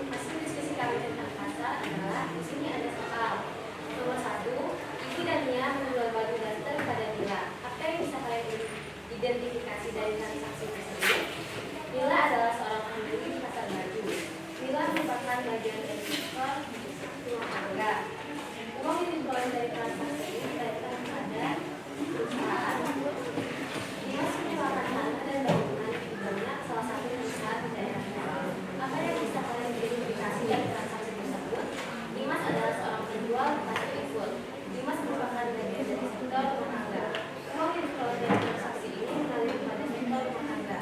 Hasil diskusi kami tentang pasar adalah di sini ada soal. Nomor 1, Ibu Dania menjual baju daster pada Mila. Apa yang bisa kalian identifikasi dari transaksi tersebut? Mila adalah seorang pembeli di pasar baju. Mila merupakan bagian dari sektor rumah tangga. Uang yang diperoleh dari transaksi ini dibayarkan kepada perusahaan. Dimas menyewakan tanah dan bangunan di gudangnya salah satu perusahaan di daerahnya. Apa yang bisa kalian identifikasi dari transaksi tersebut? Dimas adalah seorang penjual di pasar input. Dimas merupakan bagian dari sektor rumah tangga. Uang yang diperoleh dari transaksi ini mengalir kepada sektor rumah tangga.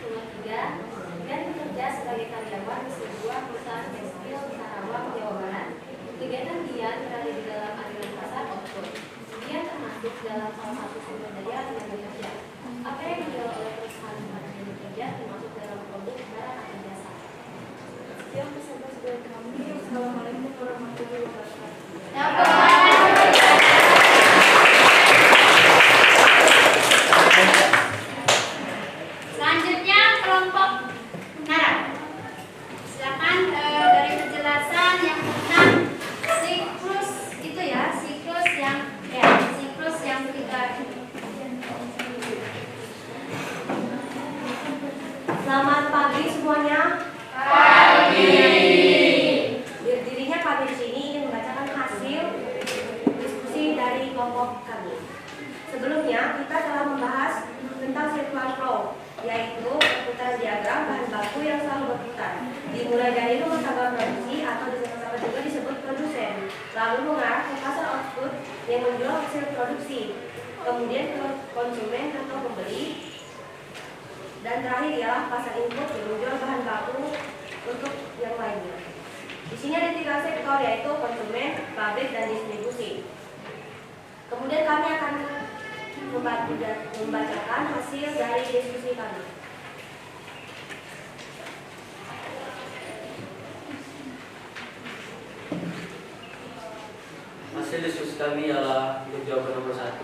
Nomor 3, Dian bekerja sebagai karyawan di sebuah perusahaan tekstil di Karawang, Jawa Barat. Kegiatan Dian berada di dalam aliran pasar output. Dian termasuk dalam salah satu sumber daya yang bekerja. Apa yang dijual oleh perusahaan tempat Dian bekerja termasuk dalam produk barang atau jasa. Sekian presentasi dari kami. Assalamualaikum warahmatullahi wabarakatuh. Selanjutnya kelompok Nara. Silakan dari penjelasan yang tentang siklus itu ya, siklus yang ketiga. Selamat pagi semuanya. Pagi. Berdirinya kami di sini ingin membacakan hasil diskusi dari kelompok kami. Sebelumnya kita telah membahas tentang circular flow, yaitu perputaran diagram bahan baku yang selalu berputar, dimulai dari rumah tangga produksi atau juga disebut produsen, lalu mengarah ke pasar output yang menjual hasil produksi, kemudian ke konsumen atau pembeli, dan terakhir ialah pasar input yang menjual bahan baku untuk yang lainnya. Di sini ada 3 sektor, yaitu konsumen, pabrik, dan distribusi. Kemudian kami akan membacakan hasil dari diskusi kami. Hasil diskusi kami ialah untuk jawaban nomor 1.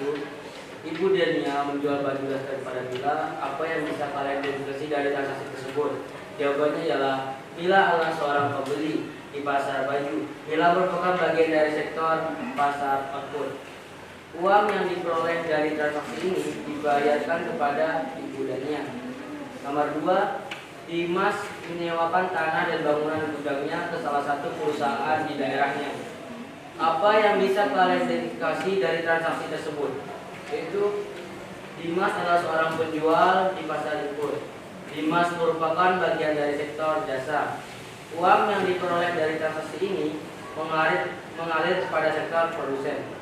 Ibu Dania menjual baju daster kepada Mila. Apa yang bisa kalian deduksi dari transaksi tersebut? Jawabannya ialah Mila adalah seorang pembeli di pasar baju. Mila merupakan bagian dari sektor pasar output. Uang yang diperoleh dari transaksi ini dibayarkan kepada Ibu Dania. Nomor 2, Dimas menyewakan tanah dan bangunan gudangnya ke salah satu perusahaan di daerahnya. Apa yang bisa kalian identifikasi dari transaksi tersebut? Yaitu Dimas adalah seorang penjual di pasar input. Dimas merupakan bagian dari sektor jasa. Uang yang diperoleh dari transaksi ini mengalir kepada sektor produsen.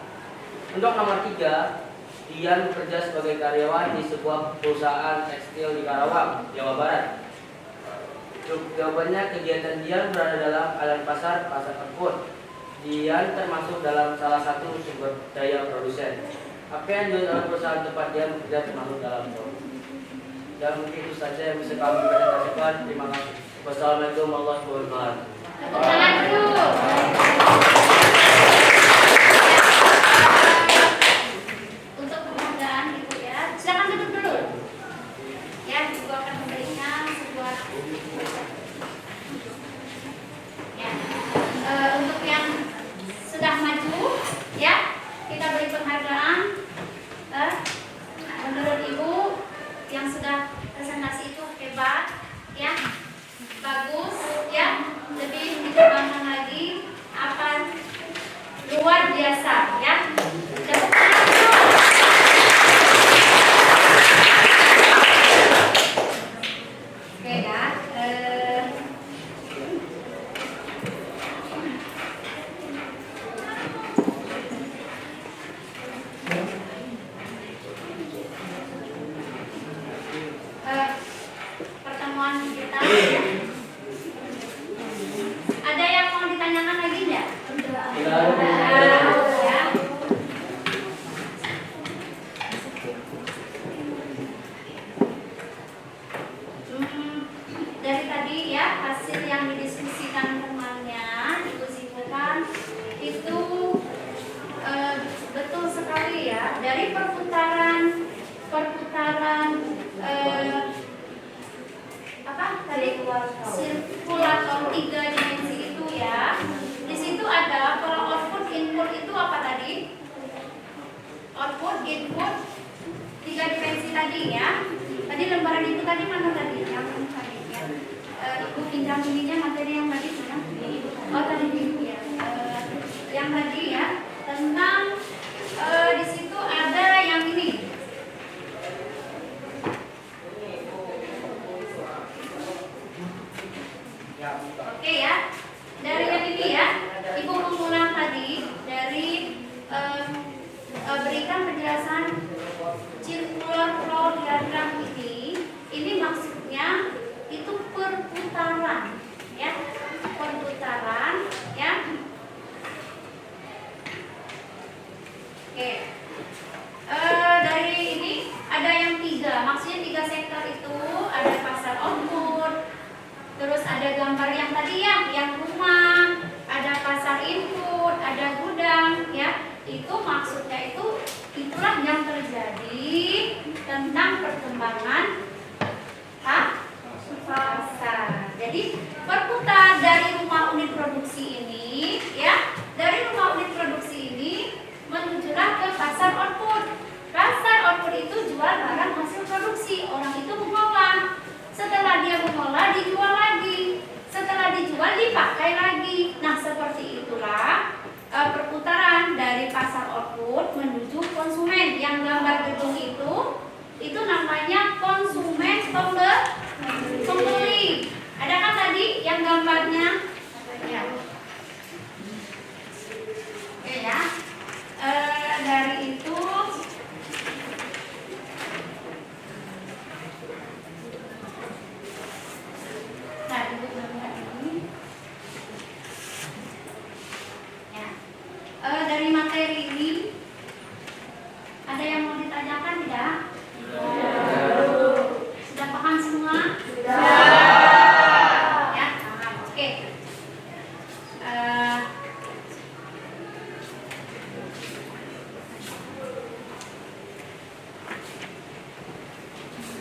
Untuk nomor 3, Dian bekerja sebagai karyawan di sebuah perusahaan tekstil di Karawang, Jawa Barat. Jawabannya, kegiatan Dian berada dalam aliran pasar input. Dian termasuk dalam salah satu sumber daya produsen. Apa yang dijual dalam perusahaan tempat dia bekerja termasuk dalam showroom. Dan mungkin itu saja yang bisa kami presentasikan. Terima kasih. Wassalamualaikum warahmatullahi wabarakatuh. Tepuk tangan dulu. Untuk penghargaan Ibu ya, silakan duduk dulu. Ya, Ibu akan memberikan sebuah ya. Untuk yang sudah maju, ya, kita beri penghargaan. Menurut Ibu yang sudah presentasi itu hebat, ya, bagus, ya, lebih dikembangkan lagi, apa luar biasa, ya. Tepuk tangan dulu. Oke ya. Pertemuan kita ada yang mau ditanyakan lagi enggak? Ya. Dari tadi ya hasil yang didiskusikan temannya Ibu simpulkan itu betul sekali ya, dari perputaran sirkulator 3 dimensi itu ya. Di situ ada kalau output input itu apa tadi? Output input 3 dimensi tadi ya. Tadi lembaran itu tadi mana tadi? Yang tadi ya. Ibu pinjam ininya materi yang tadi mana? Oh tadi Ibu ya. Yang tadi ya tentang di situ ada yang ini. Oke ya, dari yang ini ya, Ibu mengulang tadi dari berikan penjelasan circular flow diagram ini maksudnya itu perputaran, ya, perputaran, ya. Oke, dari ini ada yang 3, maksudnya 3 sektor itu ada pasar output. Terus ada gambar yang tadi ya, yang rumah, ada pasar input, ada gudang, ya. Itu maksudnya itulah yang terjadi tentang perkembangan pasar. Jadi berputar dari rumah unit produksi ini, ya, dari rumah unit produksi ini menujulah ke pasar output. Pasar output itu jual barang hasil produksi, orang itu mengolah. Setelah dia mengolah, dijual lagi. Setelah dijual, dipakai lagi. Nah, seperti itulah perputaran dari pasar output menuju konsumen. Yang gambar gedung itu namanya konsumen pembeli. Ada kan tadi yang gambarnya? Ya. Oke ya. Dari itu ditanyakan tidak? Sudah paham semua? Ya, paham. Oke.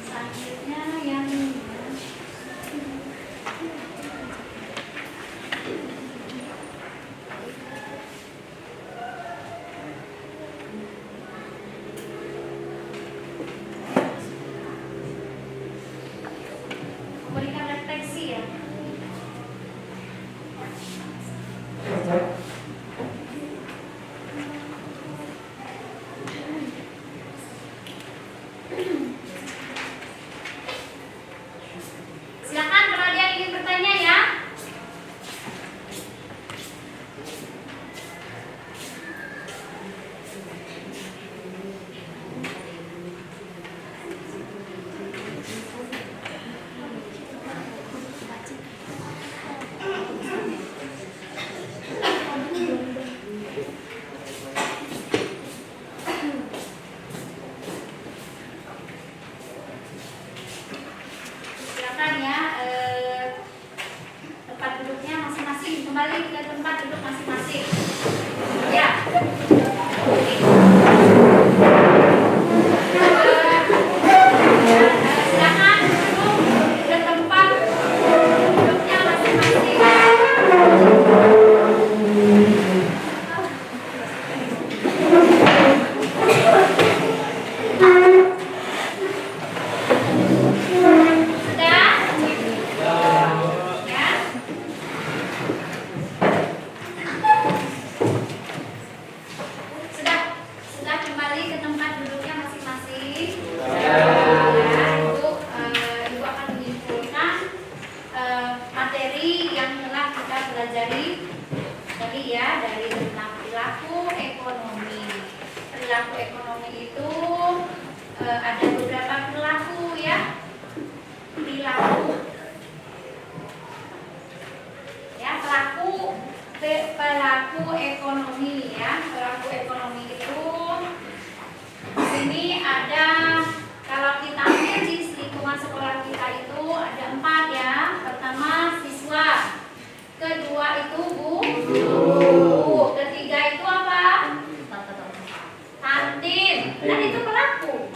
Selanjutnya yang ini. Memberikan refleksi ya. Silakan kalau ada yang ingin bertanya ya. Silakan ya, tempat duduknya masing-masing, kembali ke tempat duduk masing-masing. Ya. Silakan duduk ke tempat duduknya masing-masing. Sudah? Ya. Sudah kembali ke tempat duduknya masing-masing. Ya, itu Ibu akan menyimpulkan materi yang telah kita pelajari tadi ya, dari tentang perilaku ekonomi. Perilaku ekonomi itu ada beberapa perilaku ya. Perilaku ya, pelaku ekonomi ya. Pelaku ekonomi itu di sini ada, kalau kita ambil di lingkungan sekolah kita itu ada 4 ya. Pertama siswa, kedua itu guru, ketiga itu apa? Kantin, dan itu pelaku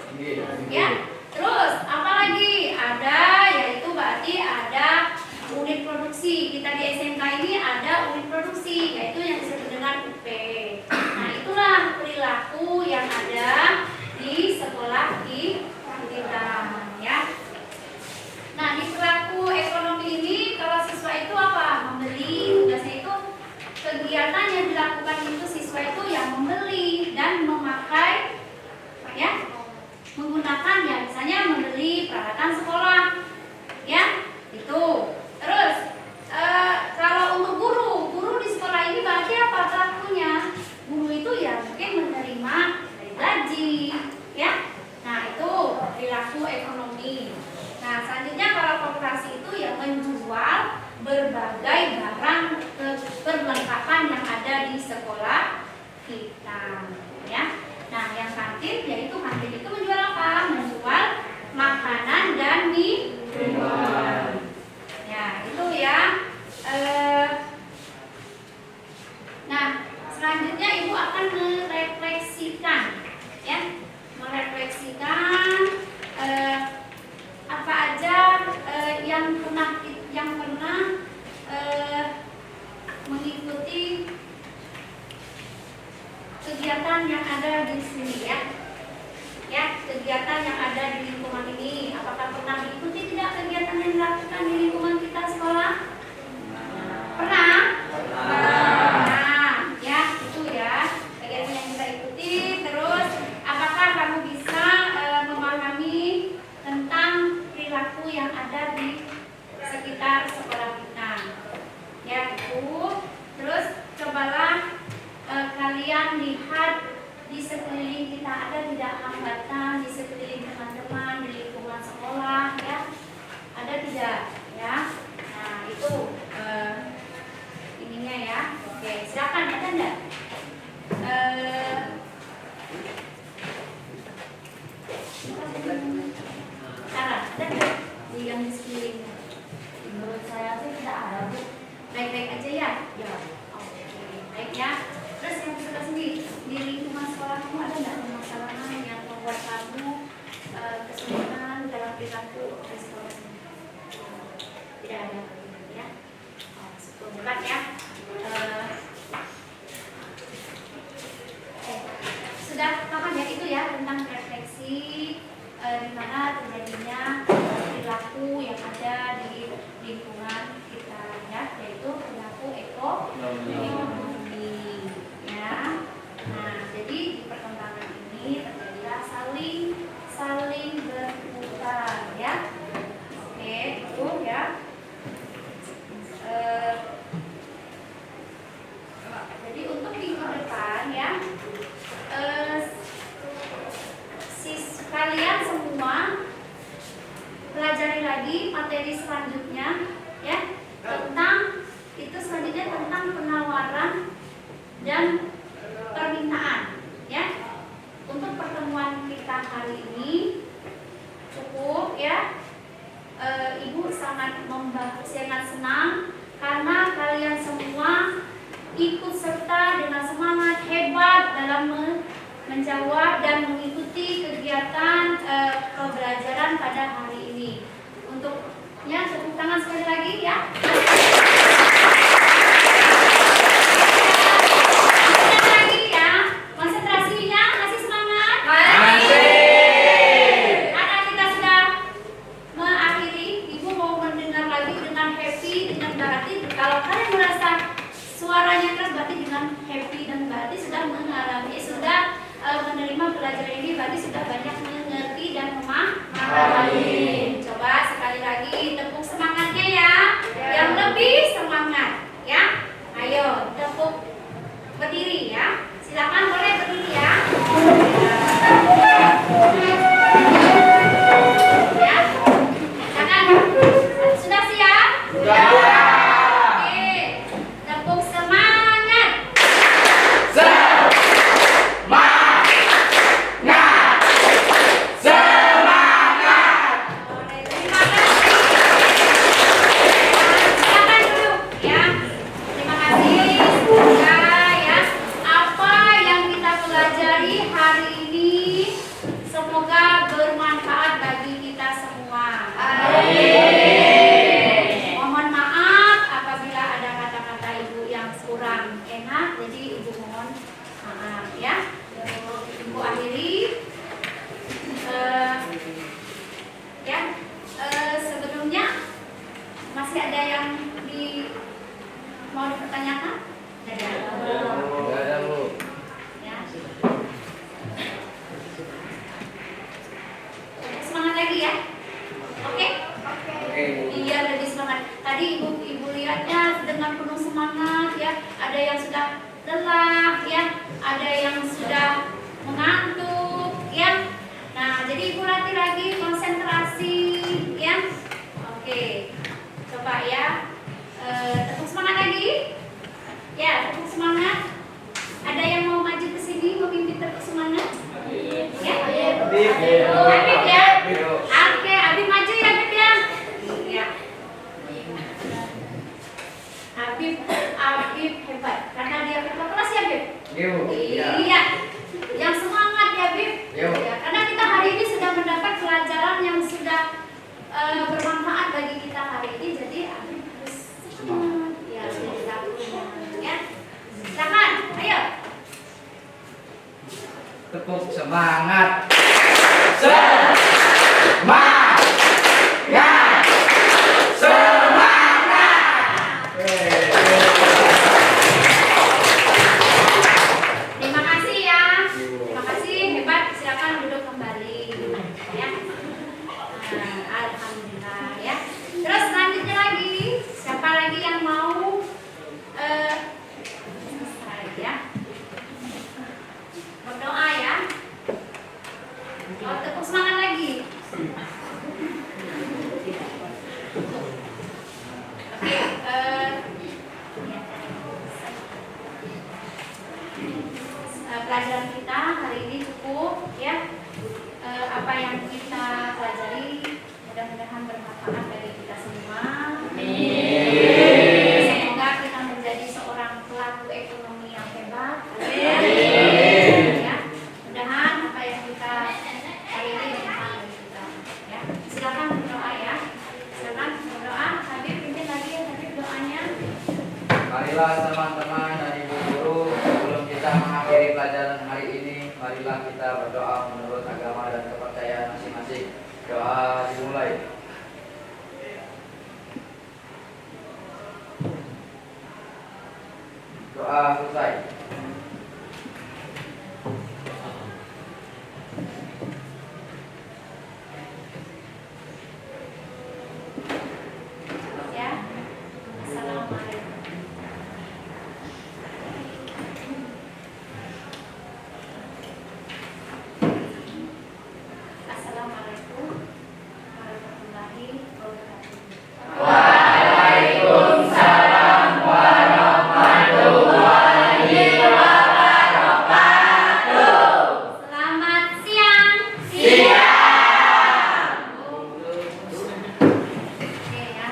ya. Terus apalagi ada, yaitu berarti ada unit produksi. Kita di SMK ini ada unit produksi, yaitu yang disebut dengan UP. Nah, itulah perilaku yang ada di sekolah kita ya. Nah, di perilaku ekonomi ini kalau siswa itu apa? Membeli. Tugasnya itu, kegiatan yang dilakukan itu siswa itu yang membeli dan memakai ya, menggunakan ya, misalnya membeli peralatan sekolah ya, itu. Terus kalau untuk guru di sekolah ini berarti apa pelakunya? Guru itu ya mungkin menerima dari gaji ya. Nah, itu perilaku ekonomi. Nah, selanjutnya kalau koperasi itu ya menjual berbagai barang perlengkapan yang ada di sekolah kita ya. Nah, yang kantin, yaitu kantin itu menjual apa? Menjual makanan dan minuman. Ya, itu ya. Nah, selanjutnya Ibu akan merefleksikan ya. Merefleksikan apa aja yang pernah mengikuti kegiatan yang ada di sini ya. Ya, kegiatan yang ada di lingkungan ini. Apakah pernah diikuti tidak kegiatan yang dilakukan di lingkungan kita sekolah? Pernah? Nah, ya, itu ya. Kegiatan yang kita ikuti. Terus, apakah kamu bisa memahami tentang perilaku yang ada di sekitar sekolah kita? Ya, itu. Terus, cobalah kalian lihat di sekeliling kita ada tidak hambatan di sekeliling teman-teman di lingkungan sekolah ya, ada tidak ya. Nah, itu ininya ya. Oke, silakan, ada enggak? Cara ada nggak di yang di sekelilingnya? Menurut saya sih tidak ada, Bu. Baik-baik aja ya? Ya. Oke, baik ya. Terus yang sebelah sini di lingkungan sekolahmu ada nggak permasalahan yang membuat kamu kesulitan dalam perilaku di sekolah ini? Tidak ada, ya? Oh, syukur ya. Sudah paham ya itu ya tentang refleksi di mana terjadinya perilaku yang ada di lingkungan kita ya, yaitu perilaku ekonomi ya. Nah, jadi di perkembangan ini terjadilah saling berputar ya. Oke, itu ya. Jadi untuk minggu depan ya, kalian semua pelajari lagi materi selanjutnya ya, tentang itu selanjutnya tentang penawaran dan permintaan ya. Untuk pertemuan kita hari ini cukup ya. Ibu sangat senang karena kalian semua ikut serta dengan semangat hebat dalam menjawab dan mengikuti kegiatan pembelajaran pada hari ini. Untuk ya, tepuk tangan sekali lagi ya. Sekali lagi ya, konsentrasinya masih semangat? Masih. Karena kita sudah mengakhiri, Ibu mau mendengar lagi dengan happy, dengan berarti kalau kalian merasa suaranya keras berarti dengan happy dan berarti sudah mengalami, sudah menerima pelajaran ini, berarti sudah banyak mengerti dan memahami. Coba sekali lagi tepuk semangatnya ya, yang lebih semangat ya. Ayo tepuk berdiri ya, silakan boleh berdiri ya. Ya, silakan. Sudah siap? Sudah. Oke, tepuk semangat. Mohon maaf apabila ada kata-kata Ibu yang kurang enak, jadi Ibu mohon maaf ya. Ibu akhiri ya. Sebelumnya masih ada yang mau dipertanyakan? Tidak ada. Ya. Semangat lagi ya. Oke? Iya, lebih semangat. Tadi ibu lihatnya dengan penuh semangat ya. Ada yang sudah lelah ya, ada yang sudah mengantuk ya. Nah, jadi ibu latih lagi konsentrasi ya. Oke. Coba ya. Tepuk semangat lagi. Ya, tepuk semangat. Ada yang mau maju ke sini memimpin tepuk semangat? Ya. Habib ya. Oke, Habib maju ya, Habib ya. Ya. Habib hebat karena dia ketua kelas ya, Habib. Iya. Yang semangat ya, Habib. Ya, karena kita hari ini sudah mendapat pelajaran yang sudah bermanfaat bagi kita hari ini, jadi Habib harus semangat. Ya, sudah dilakukan ya. Silakan, ayo. Tepuk semangat. Terima kasih ya. Terima kasih, hebat. Silakan duduk kembali ya. Alhamdulillah ya. Terus selanjutnya lagi, siapa lagi yang mau ya berdoa ya? Oh, tepuk semangat lagi. Oke, pelajaran kita hari ini cukup ya. apa yang kita pelajari mudah-mudahan bermanfaat bagi kita semua. Semoga kita menjadi seorang pelaku ekonomi yang hebat. Ya, mudah-mudahan apa yang kita hari ini bermanfaat bagi kita. Ya, silakan berdoa ya. Silakan berdoa. Habib pimpin lagi ya, Habib doanya. Marilah teman-teman dan ibu guru, sebelum kita mengakhiri pelajaran hari ini, marilah kita berdoa menurut agama dan kepercayaan masing-masing. Doa dimulai. Doa selesai. Ya. Assalamualaikum. Assalamualaikum warahmatullahi wabarakatuh. Selamat siang. Siang. Oke ya.